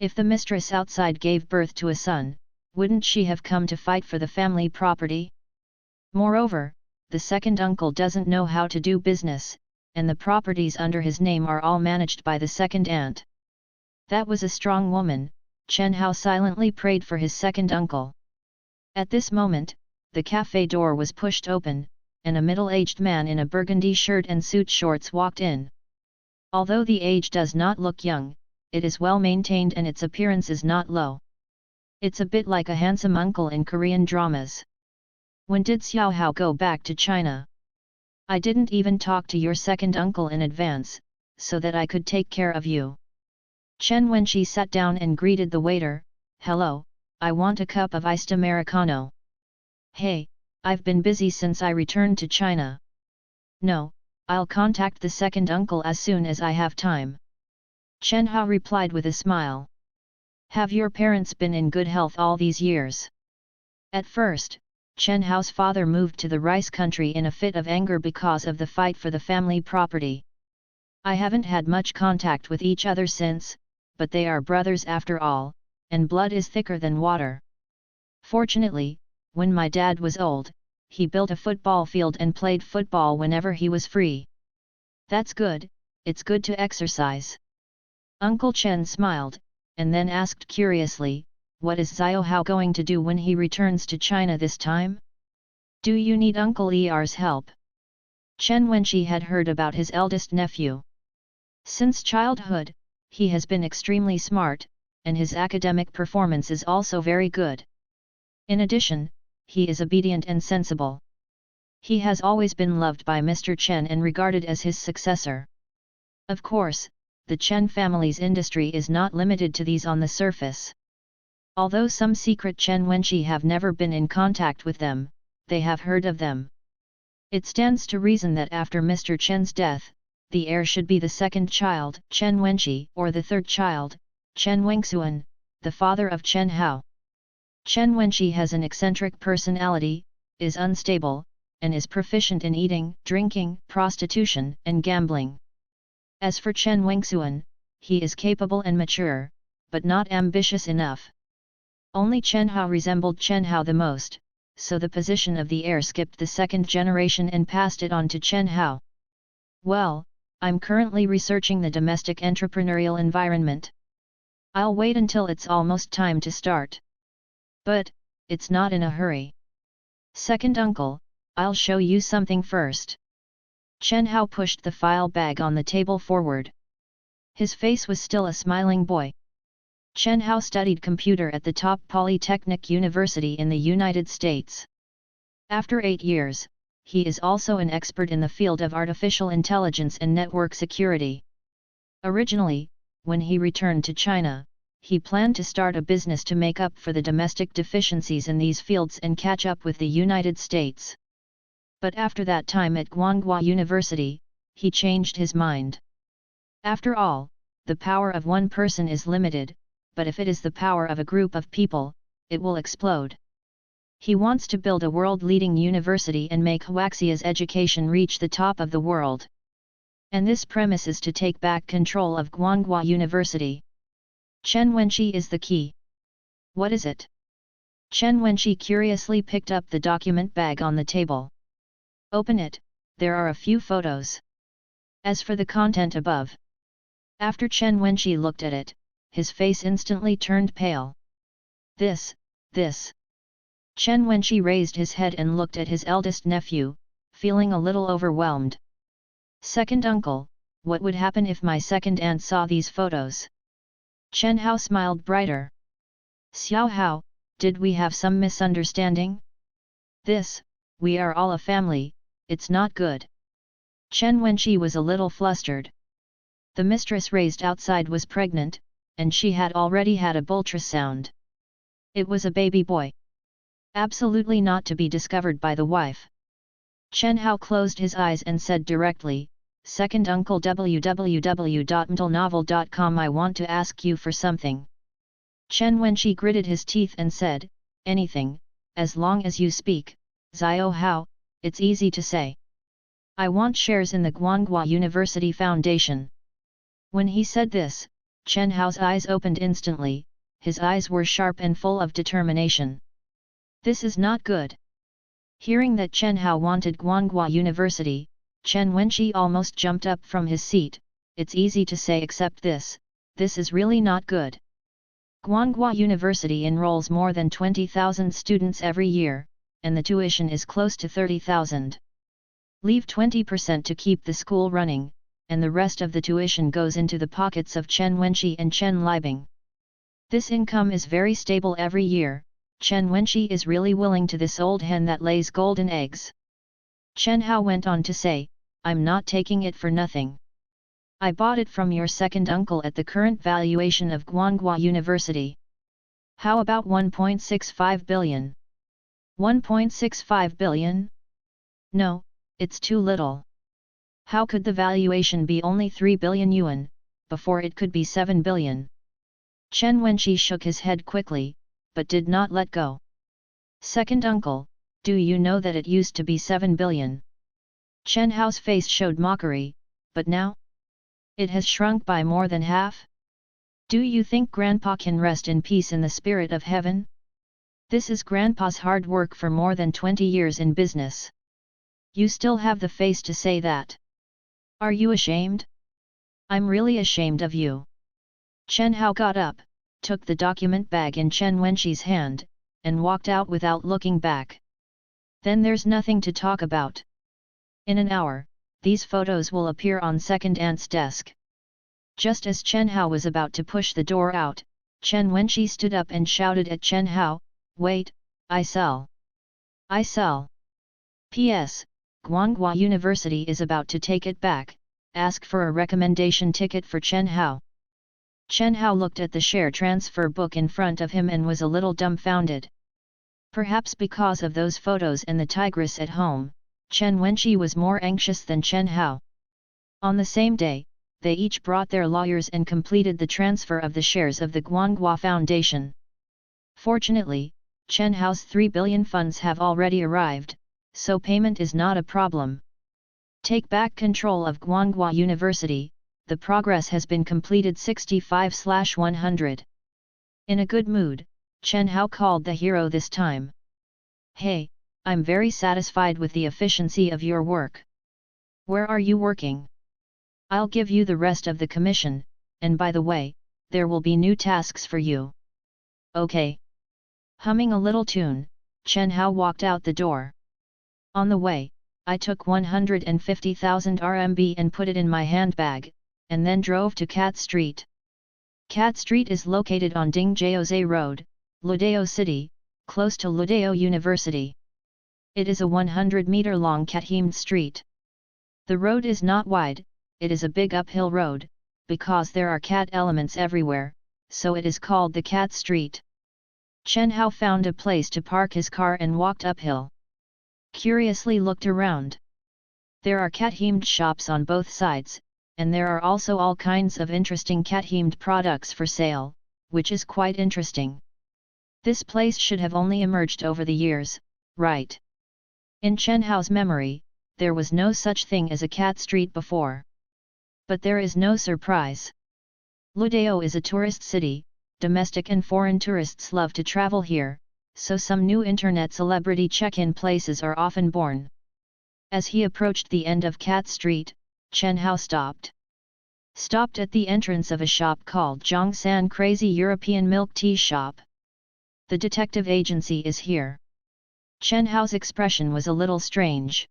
If the mistress outside gave birth to a son, wouldn't she have come to fight for the family property? Moreover, the second uncle doesn't know how to do business, and the properties under his name are all managed by the second aunt. That was a strong woman. Chen Hao silently prayed for his second uncle. At this moment, the cafe door was pushed open, and a middle-aged man in a burgundy shirt and suit shorts walked in. Although the age does not look young, it is well maintained and its appearance is not low. It's a bit like a handsome uncle in Korean dramas. "When did Xiao Hao go back to China?" "I didn't even talk to your second uncle in advance, so that I could take care of you." Chen Wenqi sat down and greeted the waiter. "Hello, I want a cup of iced Americano." "Hey, I've been busy since I returned to China." "No, I'll contact the second uncle as soon as I have time." Chen Hao replied with a smile. "Have your parents been in good health all these years?" At first, Chen Hao's father moved to the rice country in a fit of anger because of the fight for the family property. "I haven't had much contact with each other since, but they are brothers after all, and blood is thicker than water. Fortunately, when my dad was old, he built a football field and played football whenever he was free." "That's good, it's good to exercise." Uncle Chen smiled, and then asked curiously, "What is Xiao Hao going to do when he returns to China this time? Do you need Uncle Er's help?" Chen Wenqi had heard about his eldest nephew. Since childhood, he has been extremely smart, and his academic performance is also very good. In addition, he is obedient and sensible. He has always been loved by Mr. Chen and regarded as his successor. Of course, the Chen family's industry is not limited to these on the surface. Although some secret Chen Wenqi have never been in contact with them, they have heard of them. It stands to reason that after Mr. Chen's death, the heir should be the second child, Chen Wenqi, or the third child, Chen Wengxuan, the father of Chen Hao. Chen Wenqi has an eccentric personality, is unstable, and is proficient in eating, drinking, prostitution, and gambling. As for Chen Wengxuan, he is capable and mature, but not ambitious enough. Only Chen Hao resembled Chen Hao the most, so the position of the heir skipped the second generation and passed it on to Chen Hao. Well, I'm currently researching the domestic entrepreneurial environment. I'll wait until it's almost time to start. But, it's not in a hurry. Second uncle, I'll show you something first. Chen Hao pushed the file bag on the table forward. His face was still a smiling boy. Chen Hao studied computer at the top polytechnic university in the United States. After 8 years, he is also an expert in the field of artificial intelligence and network security. Originally, when he returned to China, he planned to start a business to make up for the domestic deficiencies in these fields and catch up with the United States. But after that time at Guanghua University, he changed his mind. After all, the power of one person is limited, but if it is the power of a group of people, it will explode. He wants to build a world-leading university and make Huaxia's education reach the top of the world. And this premise is to take back control of Guanghua University. Chen Wenqi is the key. What is it? Chen Wenqi curiously picked up the document bag on the table. Open it, there are a few photos. As for the content above. After Chen Wenqi looked at it, his face instantly turned pale. This. Chen Wenqi raised his head and looked at his eldest nephew, feeling a little overwhelmed. Second uncle, what would happen if my second aunt saw these photos? Chen Hao smiled brighter. Xiao Hao, did we have some misunderstanding? We are all a family, it's not good. Chen Wenqi was a little flustered. The mistress raised outside was pregnant, and she had already had a ultrasound. It was a baby boy. Absolutely not to be discovered by the wife. Chen Hao closed his eyes and said directly, Second uncle www.mtlnovel.com I want to ask you for something. Chen Wenqi gritted his teeth and said, anything, as long as you speak, Xiao Hao, it's easy to say. I want shares in the Guanghua University Foundation. When he said this, Chen Hao's eyes opened instantly, his eyes were sharp and full of determination. This is not good. Hearing that Chen Hao wanted Guanghua University, Chen Wenqi almost jumped up from his seat. It's easy to say except this is really not good. Guanghua University enrolls more than 20,000 students every year, and the tuition is close to 30,000. Leave 20% to keep the school running, and the rest of the tuition goes into the pockets of Chen Wenqi and Chen Liebing. This income is very stable every year. Chen Wenqi is really willing to this old hen that lays golden eggs. Chen Hao went on to say, I'm not taking it for nothing. I bought it from your second uncle at the current valuation of Guanghua University. How about 1.65 billion? 1.65 billion? No, it's too little. How could the valuation be only 3 billion yuan, before it could be 7 billion? Chen Wenqi shook his head quickly, but did not let go. Second uncle, do you know that it used to be 7 billion? Chen Hao's face showed mockery, but now? It has shrunk by more than half? Do you think Grandpa can rest in peace in the spirit of heaven? This is Grandpa's hard work for more than 20 years in business. You still have the face to say that. Are you ashamed? I'm really ashamed of you. Chen Hao got up, took the document bag in Chen Wenqi's hand, and walked out without looking back. Then there's nothing to talk about. In an hour, these photos will appear on second aunt's desk. Just as Chen Hao was about to push the door out, Chen Wenqi stood up and shouted at Chen Hao, "Wait, I sell! I sell! P.S. Guanghua University is about to take it back, ask for a recommendation ticket for Chen Hao." Chen Hao looked at the share transfer book in front of him and was a little dumbfounded. Perhaps because of those photos and the tigress at home, Chen Wenqi was more anxious than Chen Hao. On the same day, they each brought their lawyers and completed the transfer of the shares of the Guanghua Foundation. Fortunately, Chen Hao's 3 billion funds have already arrived, so payment is not a problem. Take back control of Guanghua University, the progress has been completed 65/100. In a good mood, Chen Hao called the hero this time. "Hey, I'm very satisfied with the efficiency of your work. Where are you working? I'll give you the rest of the commission, and by the way, there will be new tasks for you." "Okay." Humming a little tune, Chen Hao walked out the door. "On the way, I took 150,000 RMB and put it in my handbag, and then drove to Cat Street. Cat Street is located on Dingjiaozhe Road, Ludao City, close to Ludao University. It is a 100-meter-long cat-hemed street. The road is not wide, it is a big uphill road, because there are cat elements everywhere, so it is called the Cat Street." Chen Hao found a place to park his car and walked uphill. Curiously looked around. There are cat-hemed shops on both sides, and there are also all kinds of interesting cat-hemed products for sale, which is quite interesting. This place should have only emerged over the years, right? In Chen Hao's memory, there was no such thing as a cat street before. But there is no surprise. Ludao is a tourist city, domestic and foreign tourists love to travel here, so some new internet celebrity check-in places are often born. As he approached the end of Cat Street, Chen Hao stopped. Stopped at the entrance of a shop called Zhongsan Crazy European Milk Tea Shop. "The detective agency is here." Chen Hao's expression was a little strange.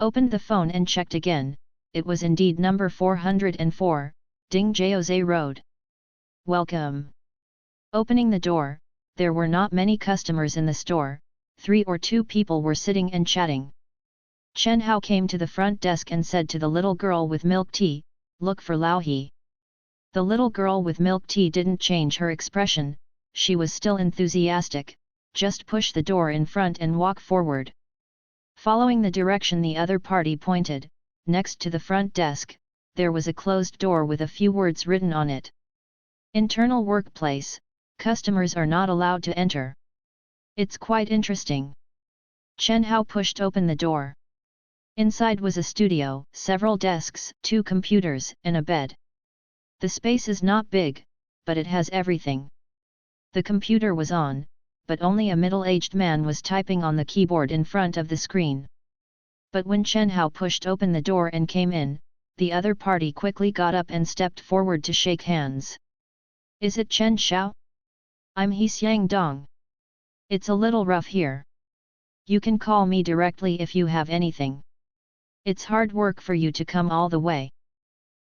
Opened the phone and checked again, it was indeed number 404, Dingjiaozhe Road. "Welcome." Opening the door, there were not many customers in the store, 3 or 2 people were sitting and chatting. Chen Hao came to the front desk and said to the little girl with milk tea, "Look for Lao He." The little girl with milk tea didn't change her expression, she was still enthusiastic, "Just push the door in front and walk forward." Following the direction the other party pointed, next to the front desk, there was a closed door with a few words written on it. "Internal workplace, customers are not allowed to enter." It's quite interesting. Chen Hao pushed open the door. Inside was a studio, several desks, 2 computers, and a bed. The space is not big, but it has everything. The computer was on, but only a middle-aged man was typing on the keyboard in front of the screen. But when Chen Hao pushed open the door and came in, the other party quickly got up and stepped forward to shake hands. "Is it Chen Xiao? I'm He Xiang Dong. It's a little rough here. You can call me directly if you have anything. It's hard work for you to come all the way."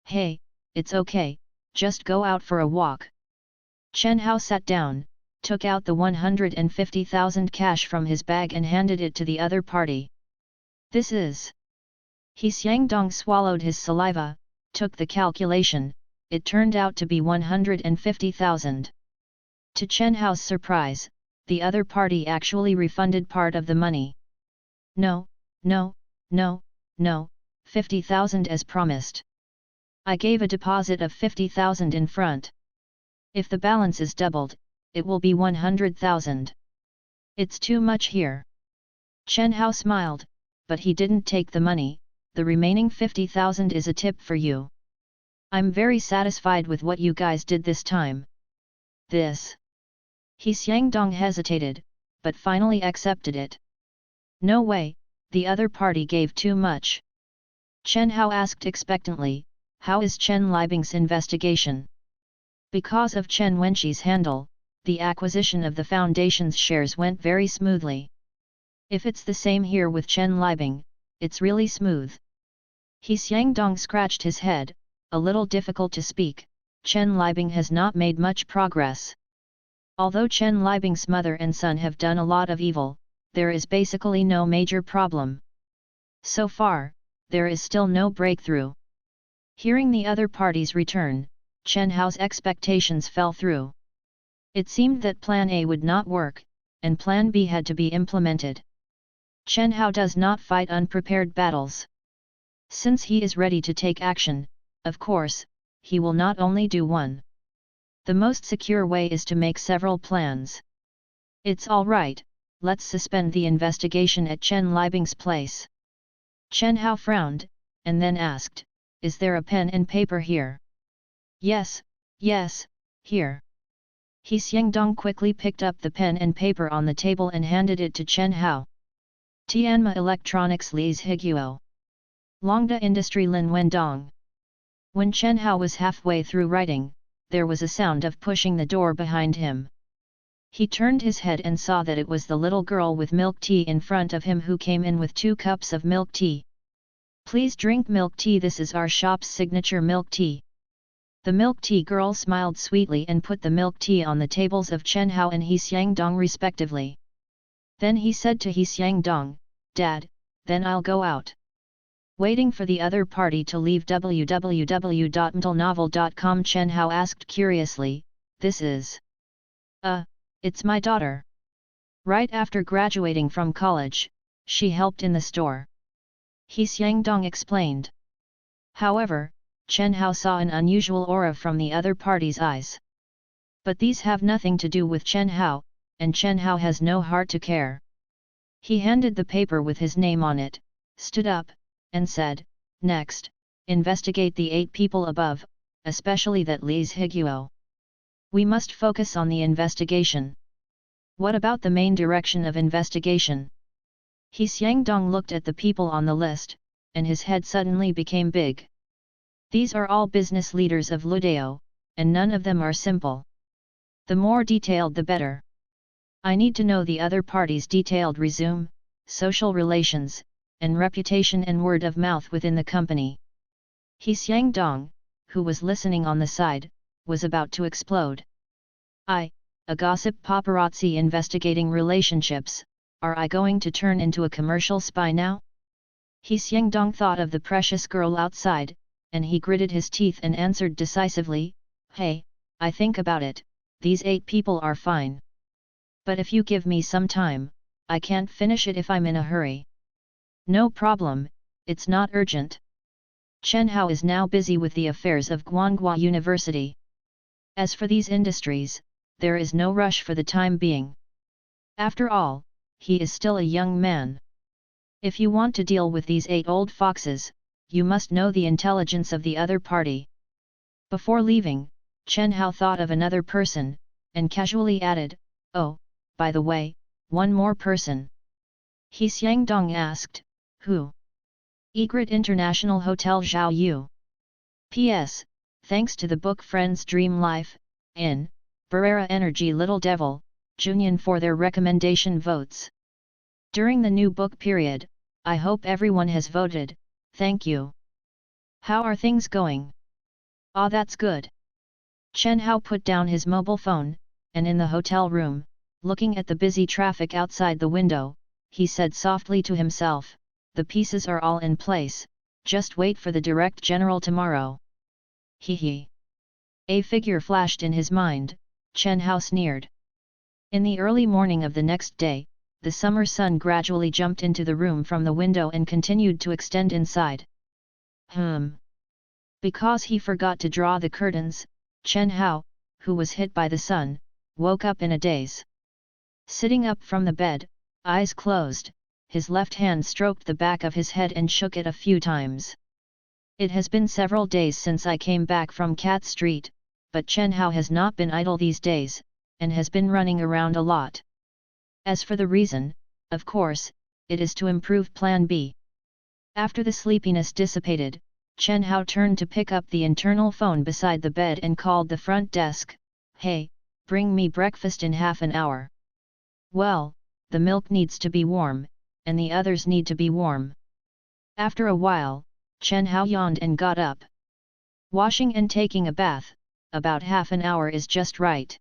"Hey, it's okay, just go out for a walk." Chen Hao sat down, took out the 150,000 cash from his bag and handed it to the other party. "This is..." He Xiangdong swallowed his saliva, took the calculation, it turned out to be 150,000. To Chen Hao's surprise, the other party actually refunded part of the money. No, 50,000 as promised. I gave a deposit of 50,000 in front. If the balance is doubled, it will be 100,000. It's too much here." Chen Hao smiled, but he didn't take the money, "The remaining 50,000 is a tip for you. I'm very satisfied with what you guys did this time." "This..." He Xiangdong hesitated, but finally accepted it. "No way, the other party gave too much." Chen Hao asked expectantly, "How is Chen Liebing's investigation?" Because of Chen Wenqi's handle, the acquisition of the foundation's shares went very smoothly. If it's the same here with Chen Liebing, it's really smooth. He Xiangdong scratched his head, a little difficult to speak. Chen Liebing has not made much progress. Although Chen Liebing's mother and son have done a lot of evil, there is basically no major problem. So far, there is still no breakthrough. Hearing the other party's return, Chen Hao's expectations fell through. It seemed that Plan A would not work, and Plan B had to be implemented. Chen Hao does not fight unprepared battles. Since he is ready to take action, of course, he will not only do one. The most secure way is to make several plans. It's all right, let's suspend the investigation at Chen Liebing's place. Chen Hao frowned, and then asked, "Is there a pen and paper here?" Yes, here." He Xiangdong quickly picked up the pen and paper on the table and handed it to Chen Hao. Tianma Electronics Li's Higuo. Longda Industry Lin Wendong. When Chen Hao was halfway through writing, there was a sound of pushing the door behind him. He turned his head and saw that it was the little girl with milk tea in front of him who came in with 2 cups of milk tea. "Please drink milk tea, this is our shop's signature milk tea." The milk tea girl smiled sweetly and put the milk tea on the tables of Chen Hao and He Xiangdong respectively. Then he said to He Xiangdong, "Dad, then I'll go out." Waiting for the other party to leave www.mtlnovel.com, Chen Hao asked curiously, "This is?" It's my daughter. Right after graduating from college, she helped in the store." He Xiangdong explained. However, Chen Hao saw an unusual aura from the other party's eyes. But these have nothing to do with Chen Hao, and Chen Hao has no heart to care. He handed the paper with his name on it, stood up, and said, "Next, investigate the 8 people above, especially that Li's Higuo. We must focus on the investigation." "What about the main direction of investigation?" He Xiangdong looked at the people on the list, and his head suddenly became big. "These are all business leaders of Ludao, and none of them are simple. The more detailed the better. I need to know the other party's detailed resume, social relations, and reputation and word of mouth within the company." He Xiangdong, who was listening on the side, was about to explode. A gossip paparazzi investigating relationships, are I going to turn into a commercial spy now? He Xiangdong thought of the precious girl outside, and he gritted his teeth and answered decisively, "Hey, I think about it, these 8 people are fine. But if you give me some time, I can't finish it if I'm in a hurry." "No problem, it's not urgent." Chen Hao is now busy with the affairs of Guanghua University. As for these industries, there is no rush for the time being. After all, he is still a young man. If you want to deal with these 8 old foxes, you must know the intelligence of the other party. Before leaving, Chen Hao thought of another person, and casually added, "Oh, by the way, one more person." He Xiangdong asked, "Who?" "Egret International Hotel Zhao Yu. P.S. Thanks to the book Friends Dream Life, in Barrera Energy Little Devil, Junyan for their recommendation votes. During the new book period, I hope everyone has voted, thank you. How are things going?" "Ah, that's good." Chen Hao put down his mobile phone, and in the hotel room, looking at the busy traffic outside the window, he said softly to himself, "The pieces are all in place, just wait for the direct general tomorrow." He. A figure flashed in his mind, Chen Hao sneered. In the early morning of the next day, the summer sun gradually jumped into the room from the window and continued to extend inside. Because he forgot to draw the curtains, Chen Hao, who was hit by the sun, woke up in a daze. Sitting up from the bed, eyes closed, his left hand stroked the back of his head and shook it a few times. "It has been several days since I came back from Cat Street, but Chen Hao has not been idle these days, and has been running around a lot. As for the reason, of course, it is to improve Plan B." After the sleepiness dissipated, Chen Hao turned to pick up the internal phone beside the bed and called the front desk, "Hey, bring me breakfast in half an hour." "Well, the milk needs to be warm, and the others need to be warm." After a while, Chen Hao yawned and got up. Washing and taking a bath, about half an hour is just right.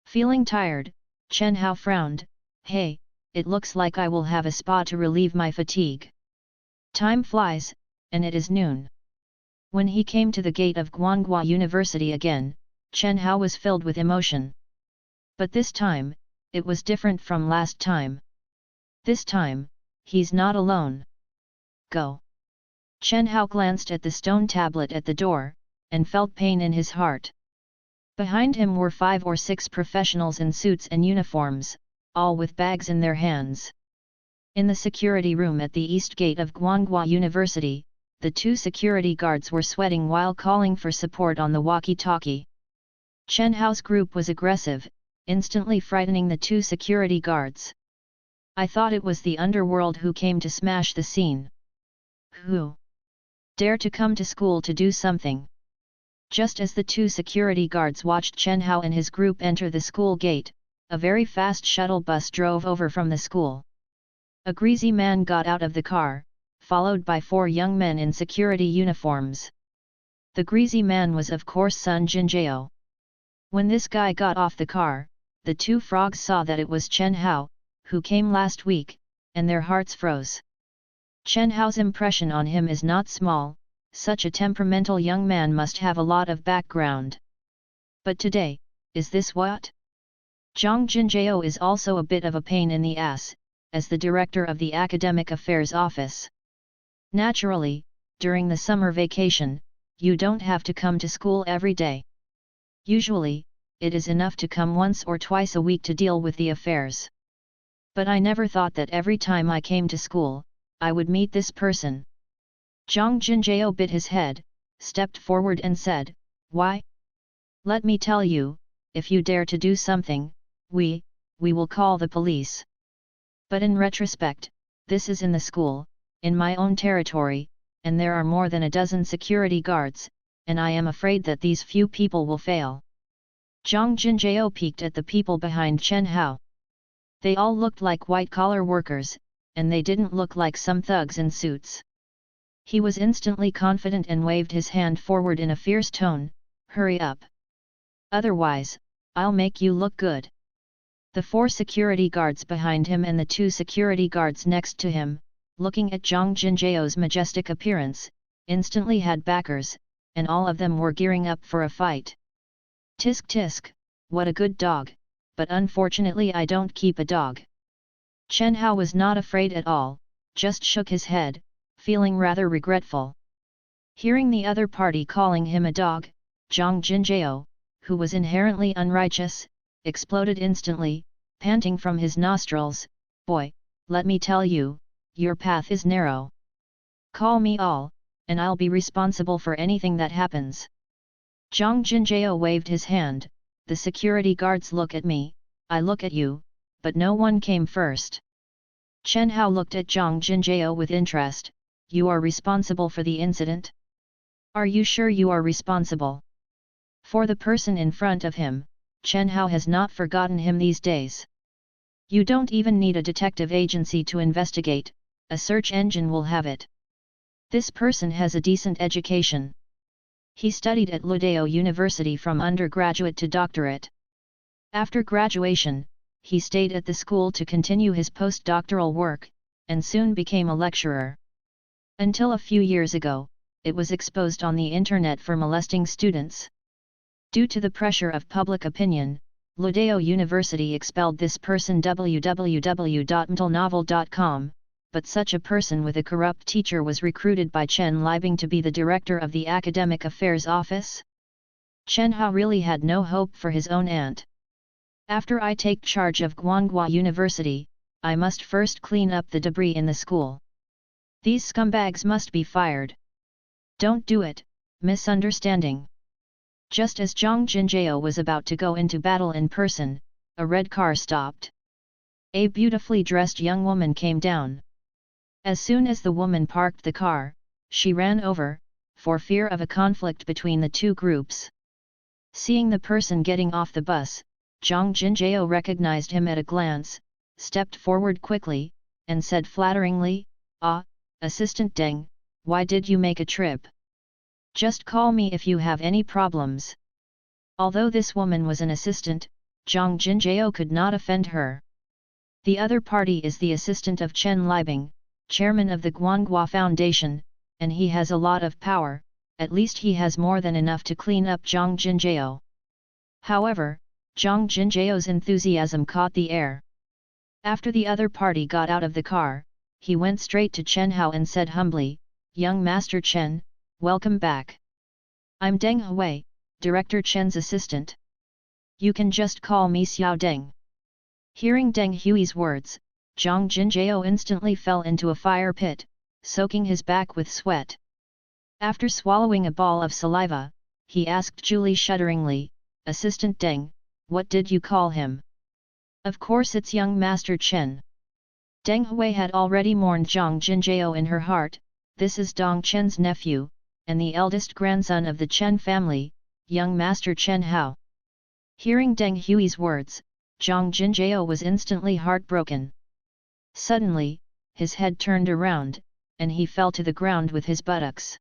Feeling tired, Chen Hao frowned. Hey, it looks like I will have a spa to relieve my fatigue. Time flies, and it is noon. When he came to the gate of Guanghua University again, Chen Hao was filled with emotion. But this time, it was different from last time. This time, he's not alone. Go. Chen Hao glanced at the stone tablet at the door, and felt pain in his heart. Behind him were 5 or 6 professionals in suits and uniforms, all with bags in their hands. In the security room at the east gate of Guanghua University, the 2 security guards were sweating while calling for support on the walkie-talkie. Chen Hao's group was aggressive, instantly frightening the 2 security guards. I thought it was the underworld who came to smash the scene. Who dare to come to school to do something? Just as the 2 security guards watched Chen Hao and his group enter the school gate, a very fast shuttle bus drove over from the school. A greasy man got out of the car, followed by 4 young men in security uniforms. The greasy man was of course Sun Jinjiao. When this guy got off the car, the 2 frogs saw that it was Chen Hao, who came last week, and their hearts froze. Chen Hao's impression on him is not small, such a temperamental young man must have a lot of background. But today, is this what? Zhang Jinjiao is also a bit of a pain in the ass, as the director of the Academic Affairs Office. Naturally, during the summer vacation, you don't have to come to school every day. Usually, it is enough to come once or twice a week to deal with the affairs. But I never thought that every time I came to school, I would meet this person. Zhang Jinjiao bit his head, stepped forward and said, Why? Let me tell you, if you dare to do something, we will call the police. But in retrospect, this is in the school, in my own territory, and there are more than a dozen security guards, and I am afraid that these few people will fail. Zhang Jinjiao peeked at the people behind Chen Hao. They all looked like white-collar workers, and they didn't look like some thugs in suits. He was instantly confident and waved his hand forward in a fierce tone, Hurry up! Otherwise, I'll make you look good. The 4 security guards behind him and the 2 security guards next to him, looking at Zhang Jinjiao's majestic appearance, instantly had backers, and all of them were gearing up for a fight. Tisk tisk, what a good dog, but unfortunately I don't keep a dog. Chen Hao was not afraid at all, just shook his head, feeling rather regretful. Hearing the other party calling him a dog, Zhang Jinjiao, who was inherently unrighteous, exploded instantly, panting from his nostrils, Boy, let me tell you, your path is narrow. Call me all, and I'll be responsible for anything that happens. Zhang Jinjiao waved his hand, The security guards look at me, I look at you, but no one came first. Chen Hao looked at Zhang Jinjiao with interest, You are responsible for the incident? Are you sure you are responsible? For the person in front of him, Chen Hao has not forgotten him these days. You don't even need a detective agency to investigate, a search engine will have it. This person has a decent education. He studied at Audiobook University from undergraduate to doctorate. After graduation, he stayed at the school to continue his postdoctoral work, and soon became a lecturer. Until a few years ago, it was exposed on the internet for molesting students. Due to the pressure of public opinion, Audiobook University expelled this person www.mtlnovel.com, but such a person with a corrupt teacher was recruited by Chen Liebing to be the director of the Academic Affairs Office. Chen Hao really had no hope for his own aunt. After I take charge of Guanghua University, I must first clean up the debris in the school. These scumbags must be fired. Don't do it, misunderstanding. Just as Zhang Jinjiao was about to go into battle in person, a red car stopped. A beautifully dressed young woman came down. As soon as the woman parked the car, she ran over, for fear of a conflict between the 2 groups. Seeing the person getting off the bus, Zhang Jinjiao recognized him at a glance, stepped forward quickly, and said flatteringly, Ah, Assistant Deng, why did you make a trip? Just call me if you have any problems. Although this woman was an assistant, Zhang Jinjiao could not offend her. The other party is the assistant of Chen Liebing, chairman of the Guanghua Foundation, and he has a lot of power, at least he has more than enough to clean up Zhang Jinjiao. However, Zhang Jinjiao's enthusiasm caught the air. After the other party got out of the car, he went straight to Chen Hao and said humbly, "Young Master Chen, welcome back. I'm Deng Hui, Director Chen's assistant. You can just call me Xiao Deng." Hearing Deng Hui's words, Zhang Jinjiao instantly fell into a fire pit, soaking his back with sweat. After swallowing a ball of saliva, he asked Julie shudderingly, "Assistant Deng, what did you call him?" "Of course it's young Master Chen." Deng Hui had already mourned Zhang Jinjiao in her heart. This is Dong Chen's nephew, and the eldest grandson of the Chen family, young Master Chen Hao. Hearing Deng Hui's words, Zhang Jinjiao was instantly heartbroken. Suddenly, his head turned around, and he fell to the ground with his buttocks.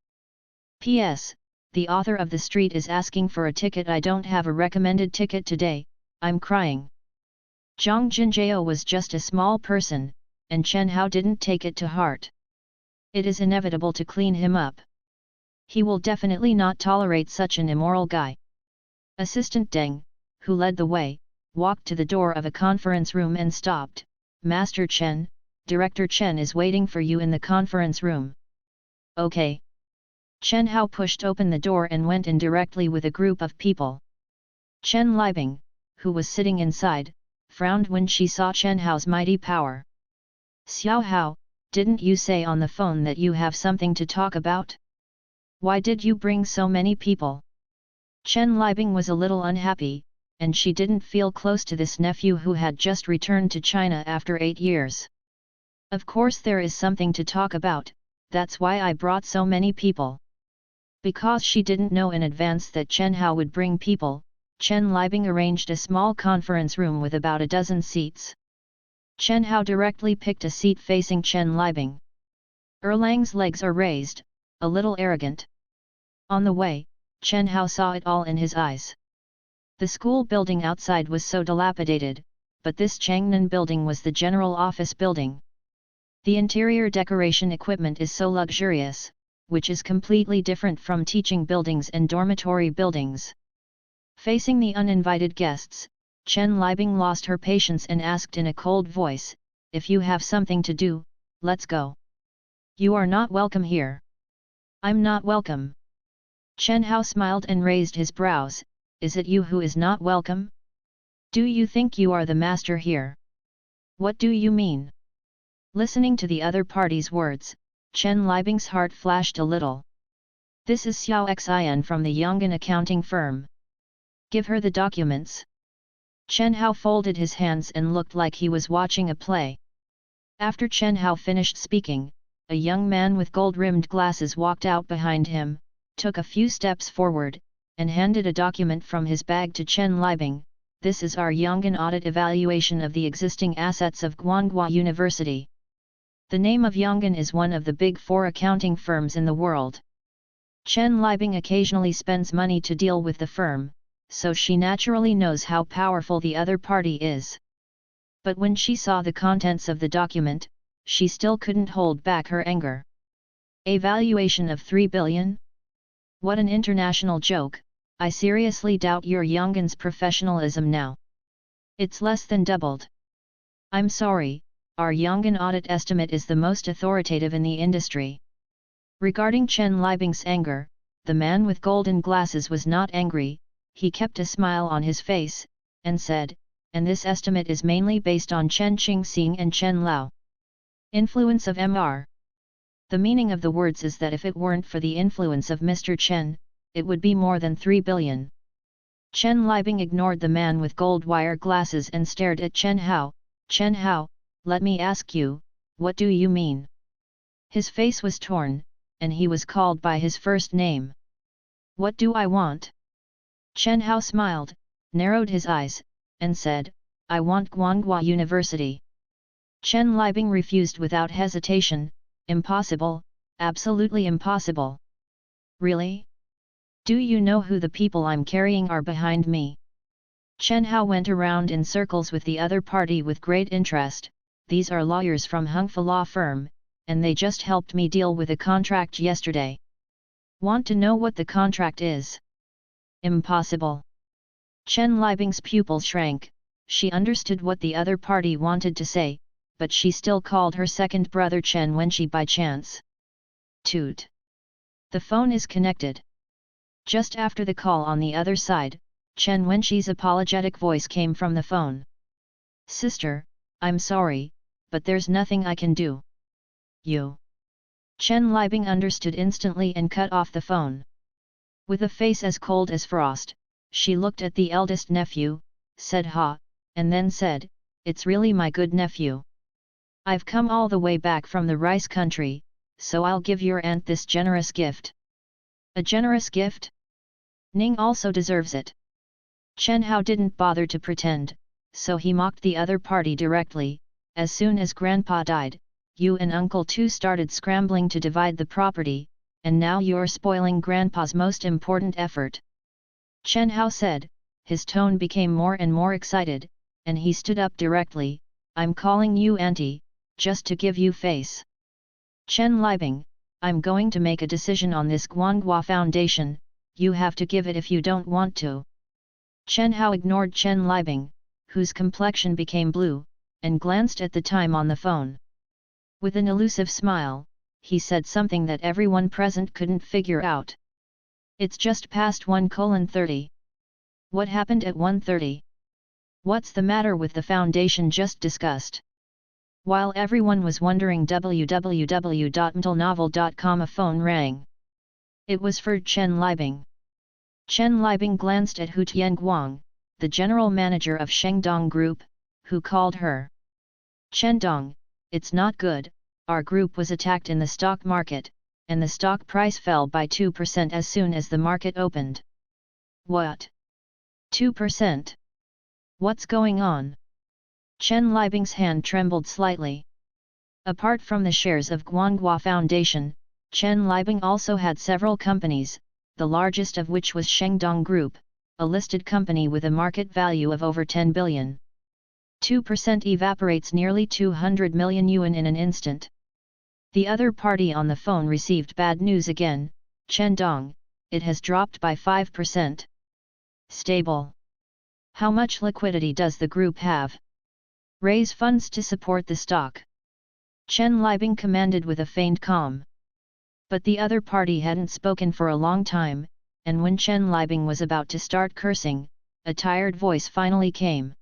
P.S. The author of the street is asking for a ticket. I don't have a recommended ticket today, I'm crying. Zhang Jinjiao was just a small person, and Chen Hao didn't take it to heart. It is inevitable to clean him up. He will definitely not tolerate such an immoral guy. Assistant Deng, who led the way, walked to the door of a conference room and stopped. "Master Chen, Director Chen is waiting for you in the conference room." "Okay." Chen Hao pushed open the door and went in directly with a group of people. Chen Liebing, who was sitting inside, frowned when she saw Chen Hao's mighty power. "Xiao Hao, didn't you say on the phone that you have something to talk about? Why did you bring so many people?" Chen Liebing was a little unhappy, and she didn't feel close to this nephew who had just returned to China after 8 years. "Of course there is something to talk about, that's why I brought so many people." Because she didn't know in advance that Chen Hao would bring people, Chen Liebing arranged a small conference room with about a dozen seats. Chen Hao directly picked a seat facing Chen Liebing. Erlang's legs are raised, a little arrogant. On the way, Chen Hao saw it all in his eyes. The school building outside was so dilapidated, but this Changnan building was the general office building. The interior decoration equipment is so luxurious, which is completely different from teaching buildings and dormitory buildings. Facing the uninvited guests, Chen Liebing lost her patience and asked in a cold voice, "If you have something to do, let's go. You are not welcome here." "I'm not welcome." Chen Hao smiled and raised his brows, "Is it you who is not welcome? Do you think you are the master here? What do you mean?" Listening to the other party's words, Chen Liebing's heart flashed a little. "This is Xiao Xian from the Yonggan accounting firm. Give her the documents." Chen Hao folded his hands and looked like he was watching a play. After Chen Hao finished speaking, a young man with gold-rimmed glasses walked out behind him, took a few steps forward, and handed a document from his bag to Chen Liebing. "This is our Yonggan audit evaluation of the existing assets of Guanghua University. The name of Yonggan is one of the big 4 accounting firms in the world. Chen Liebing occasionally spends money to deal with the firm, so she naturally knows how powerful the other party is. But when she saw the contents of the document, she still couldn't hold back her anger. A valuation of 3 billion? What an international joke! I seriously doubt your Yonggan's professionalism now. It's less than doubled. I'm sorry, our Yonggan audit estimate is the most authoritative in the industry." Regarding Chen Liebing's anger, the man with golden glasses was not angry. He kept a smile on his face, and said, "And this estimate is mainly based on Chen Qingxing and Chen Lao. Influence of Mr. The meaning of the words is that if it weren't for the influence of Mr. Chen, it would be more than 3 billion. Chen Liebing ignored the man with gold wire glasses and stared at Chen Hao. "Chen Hao, let me ask you, what do you mean?" His face was torn, and he was called by his first name. "What do I want?" Chen Hao smiled, narrowed his eyes, and said, "I want Guanghua University." Chen Liebing refused without hesitation, "Impossible, absolutely impossible." "Really? Do you know who the people I'm carrying are behind me? Chen Hao went around in circles with the other party with great interest. These are lawyers from Hungfa law firm, and they just helped me deal with a contract yesterday. Want to know what the contract is? Impossible. Chen Libing's pupils shrank. She understood what the other party wanted to say, but she still called her second brother Chen Wenqi by chance. Toot. The phone is connected. Just after the call on the other side, Chen Wenqi's apologetic voice came from the phone. Sister, I'm sorry, but there's nothing I can do. You. Chen Libing understood instantly and cut off the phone. With a face as cold as frost, she looked at the eldest nephew, said ha, and then said, it's really my good nephew. I've come all the way back from the rice country, so I'll give your aunt this generous gift. A generous gift? Ning also deserves it. Chen Hao didn't bother to pretend, so he mocked the other party directly. As soon as Grandpa died, you and Uncle Tu started scrambling to divide the property, and now you're spoiling Grandpa's most important effort. Chen Hao said, his tone became more and more excited, and he stood up directly, I'm calling you auntie, just to give you face. Chen Libing, I'm going to make a decision on this Guanghua Foundation, you have to give it if you don't want to. Chen Hao ignored Chen Libing, whose complexion became blue, and glanced at the time on the phone. With an elusive smile, he said something that everyone present couldn't figure out. It's just past 1:30. What happened at 1:30? What's the matter with the foundation just discussed? While everyone was wondering www.mtlnovel.com, a phone rang. It was for Chen Libing. Chen Libing glanced at Hu Tianguang, the general manager of Shengdong Group, who called her. Chen Dong, it's not good, our group was attacked in the stock market, and the stock price fell by 2% as soon as the market opened. What? 2%? What's going on? Chen Libing's hand trembled slightly. Apart from the shares of Guanghua Foundation, Chen Libing also had several companies, the largest of which was Shengdong Group, a listed company with a market value of over 10 billion. 2% evaporates nearly 200 million yuan in an instant. The other party on the phone received bad news again, Chen Dong, it has dropped by 5%. Stable. How much liquidity does the group have? Raise funds to support the stock. Chen Libing commanded with a feigned calm. But the other party hadn't spoken for a long time, and when Chen Libing was about to start cursing, a tired voice finally came.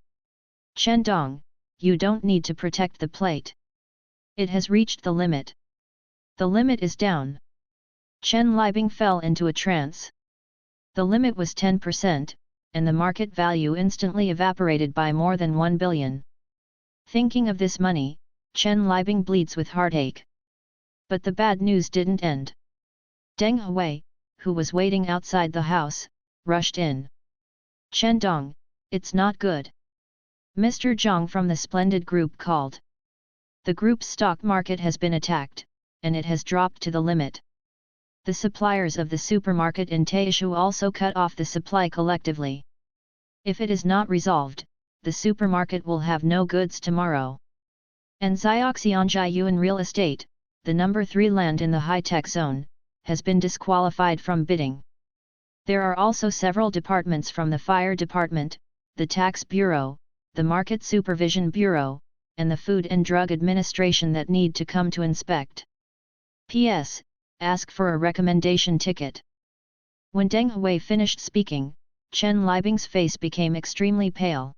Chen Dong, you don't need to protect the plate. It has reached the limit. The limit is down. Chen Libing fell into a trance. The limit was 10%, and the market value instantly evaporated by more than 1 billion. Thinking of this money, Chen Libing bleeds with heartache. But the bad news didn't end. Deng Hui, who was waiting outside the house, rushed in. Chen Dong, it's not good. Mr. Zhang from the Splendid Group called. The group's stock market has been attacked, and it has dropped to the limit. The suppliers of the supermarket in Taishu also cut off the supply collectively. If it is not resolved, the supermarket will have no goods tomorrow. And Xiaoxianjai Yuan Real Estate, the number 3 land in the high-tech zone, has been disqualified from bidding. There are also several departments from the Fire Department, the Tax Bureau, the Market Supervision Bureau, and the Food and Drug Administration that need to come to inspect. P.S. Ask for a recommendation ticket. When Deng Hui finished speaking, Chen Libing's face became extremely pale.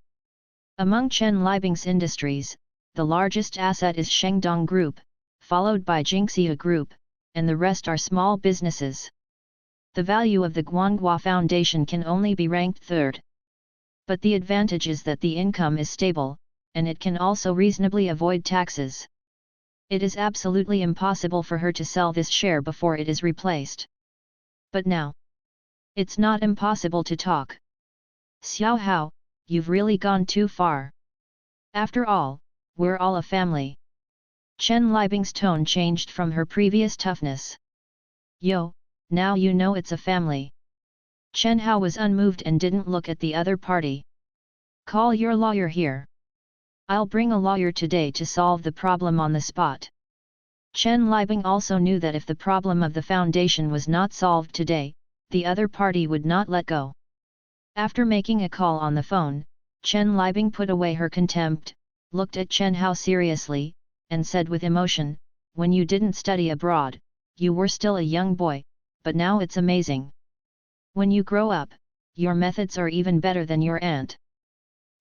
Among Chen Libing's industries, the largest asset is Shengdong Group, followed by Jingxia Group, and the rest are small businesses. The value of the Guanghua Foundation can only be ranked third. But the advantage is that the income is stable, and it can also reasonably avoid taxes. It is absolutely impossible for her to sell this share before it is replaced. But now, it's not impossible to talk. Xiao Hao, you've really gone too far. After all, we're all a family. Chen Libing's tone changed from her previous toughness. Yo, now you know it's a family. Chen Hao was unmoved and didn't look at the other party. Call your lawyer here. I'll bring a lawyer today to solve the problem on the spot. Chen Liebing also knew that if the problem of the foundation was not solved today, the other party would not let go. After making a call on the phone, Chen Liebing put away her contempt, looked at Chen Hao seriously, and said with emotion, "When you didn't study abroad, you were still a young boy, but now it's amazing. When you grow up, your methods are even better than your aunt.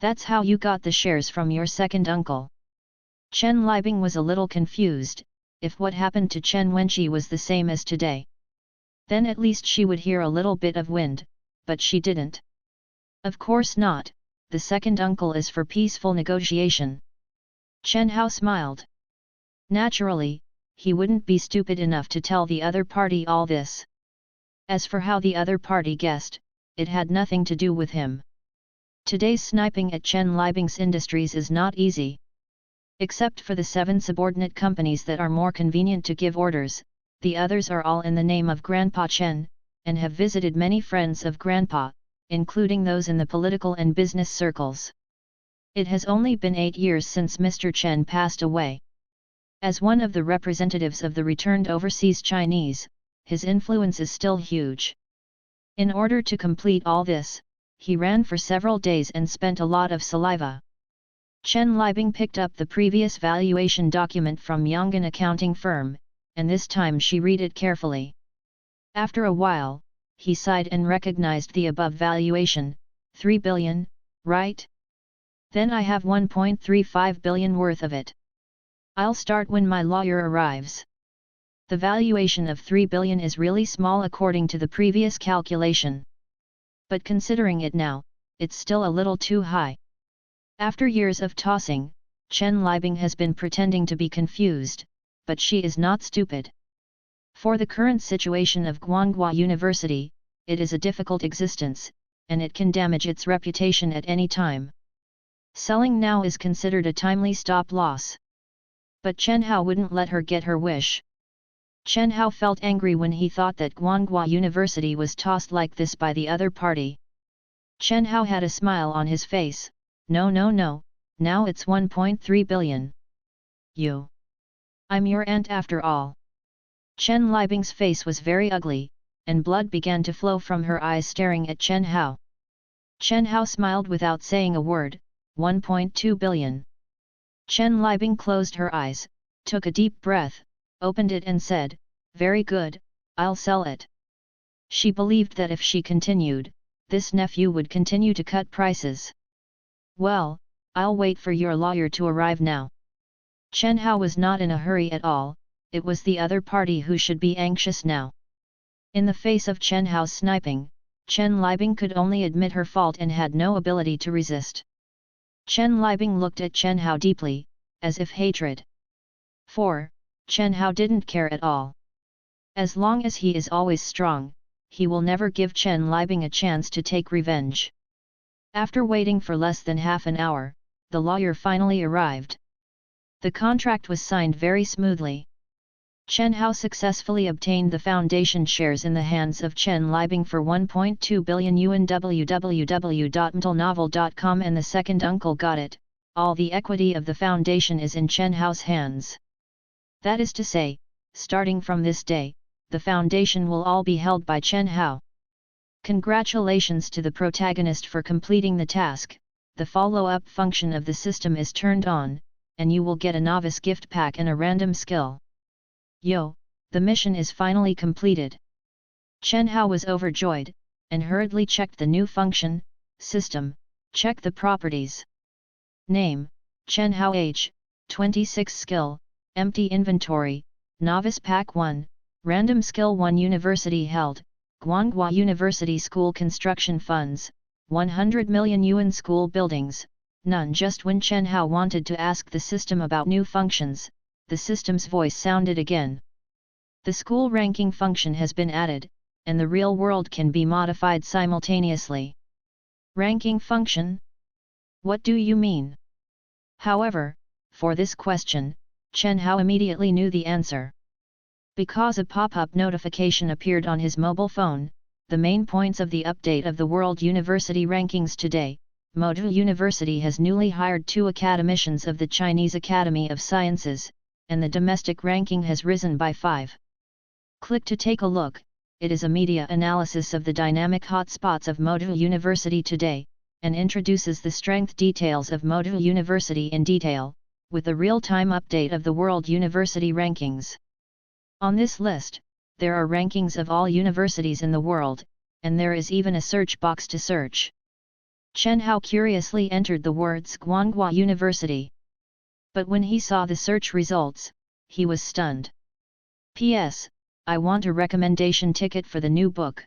That's how you got the shares from your second uncle." Chen Liebing was a little confused. If what happened to Chen Wenqi was the same as today, then at least she would hear a little bit of wind, but she didn't. Of course not, the second uncle is for peaceful negotiation. Chen Hao smiled. Naturally, he wouldn't be stupid enough to tell the other party all this. As for how the other party guessed, it had nothing to do with him. Today's sniping at Chen Liebing's industries is not easy. Except for the 7 subordinate companies that are more convenient to give orders, the others are all in the name of Grandpa Chen, and have visited many friends of Grandpa, including those in the political and business circles. It has only been 8 years since Mr. Chen passed away. As one of the representatives of the returned overseas Chinese, his influence is still huge. In order to complete all this, he ran for several days and spent a lot of saliva. Chen Liebing picked up the previous valuation document from Yong'an accounting firm, and this time she read it carefully. After a while, he sighed and recognized the above valuation, 3 billion, right? Then I have 1.35 billion worth of it. I'll start when my lawyer arrives. The valuation of 3 billion is really small according to the previous calculation. But considering it now, it's still a little too high. After years of tossing, Chen Liebing has been pretending to be confused, but she is not stupid. For the current situation of Guanghua University, it is a difficult existence, and it can damage its reputation at any time. Selling now is considered a timely stop-loss. But Chen Hao wouldn't let her get her wish. Chen Hao felt angry when he thought that Guanghua University was tossed like this by the other party. Chen Hao had a smile on his face. No, now it's 1.3 billion. I'm your aunt after all. Chen Liebing's face was very ugly, and blood began to flow from her eyes staring at Chen Hao. Chen Hao smiled without saying a word, 1.2 billion. Chen Liebing closed her eyes, took a deep breath, opened it and said, "Very good, I'll sell it." She believed that if she continued, this nephew would continue to cut prices. "Well, I'll wait for your lawyer to arrive now." Chen Hao was not in a hurry at all, it was the other party who should be anxious now. In the face of Chen Hao's sniping, Chen Liebing could only admit her fault and had no ability to resist. Chen Liebing looked at Chen Hao deeply, as if hatred. For Chen Hao didn't care at all. As long as he is always strong, he will never give Chen Liebing a chance to take revenge. After waiting for less than half an hour, the lawyer finally arrived. The contract was signed very smoothly. Chen Hao successfully obtained the foundation shares in the hands of Chen Liebing for 1.2 billion yuan. www.mtlnovel.com and the second uncle got it. All the equity of the foundation is in Chen Hao's hands. That is to say, starting from this day, the foundation will all be held by Chen Hao. Congratulations to the protagonist for completing the task. The follow-up function of the system is turned on, and you will get a novice gift pack and a random skill. The mission is finally completed. Chen Hao was overjoyed, and hurriedly checked the new function, system, check the properties. Name, Chen Hao age, 26 skill, empty inventory, novice pack 1, random skill 1 university held, Guanghua University School construction funds, 100 million yuan school buildings, none. Just when Chen Hao wanted to ask the system about new functions, the system's voice sounded again. The school ranking function has been added, and the real world can be modified simultaneously. Ranking function? What do you mean? However, for this question, Chen Hao immediately knew the answer. Because a pop-up notification appeared on his mobile phone, The main points of the update of the World University Rankings today. Modu University has newly hired 2 academicians of the Chinese Academy of Sciences, and the domestic ranking has risen by 5. Click to take a look. It is a media analysis of the dynamic hotspots of Modu University today, and introduces the strength details of Modu University in detail, with a real-time update of the World University Rankings. On this list, there are rankings of all universities in the world, and there is even a search box to search. Chen Hao curiously entered the words Guanghua University. But when he saw the search results, he was stunned. P.S. I want a recommendation ticket for the new book.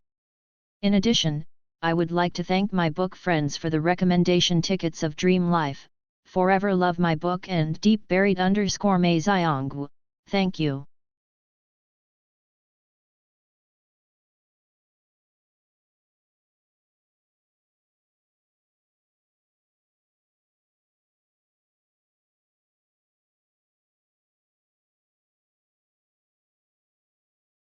In addition, I would like to thank my book friends for the recommendation tickets of Dream Life, Forever Love My Book and Deep Buried _ Mei Xiangwu. Thank you.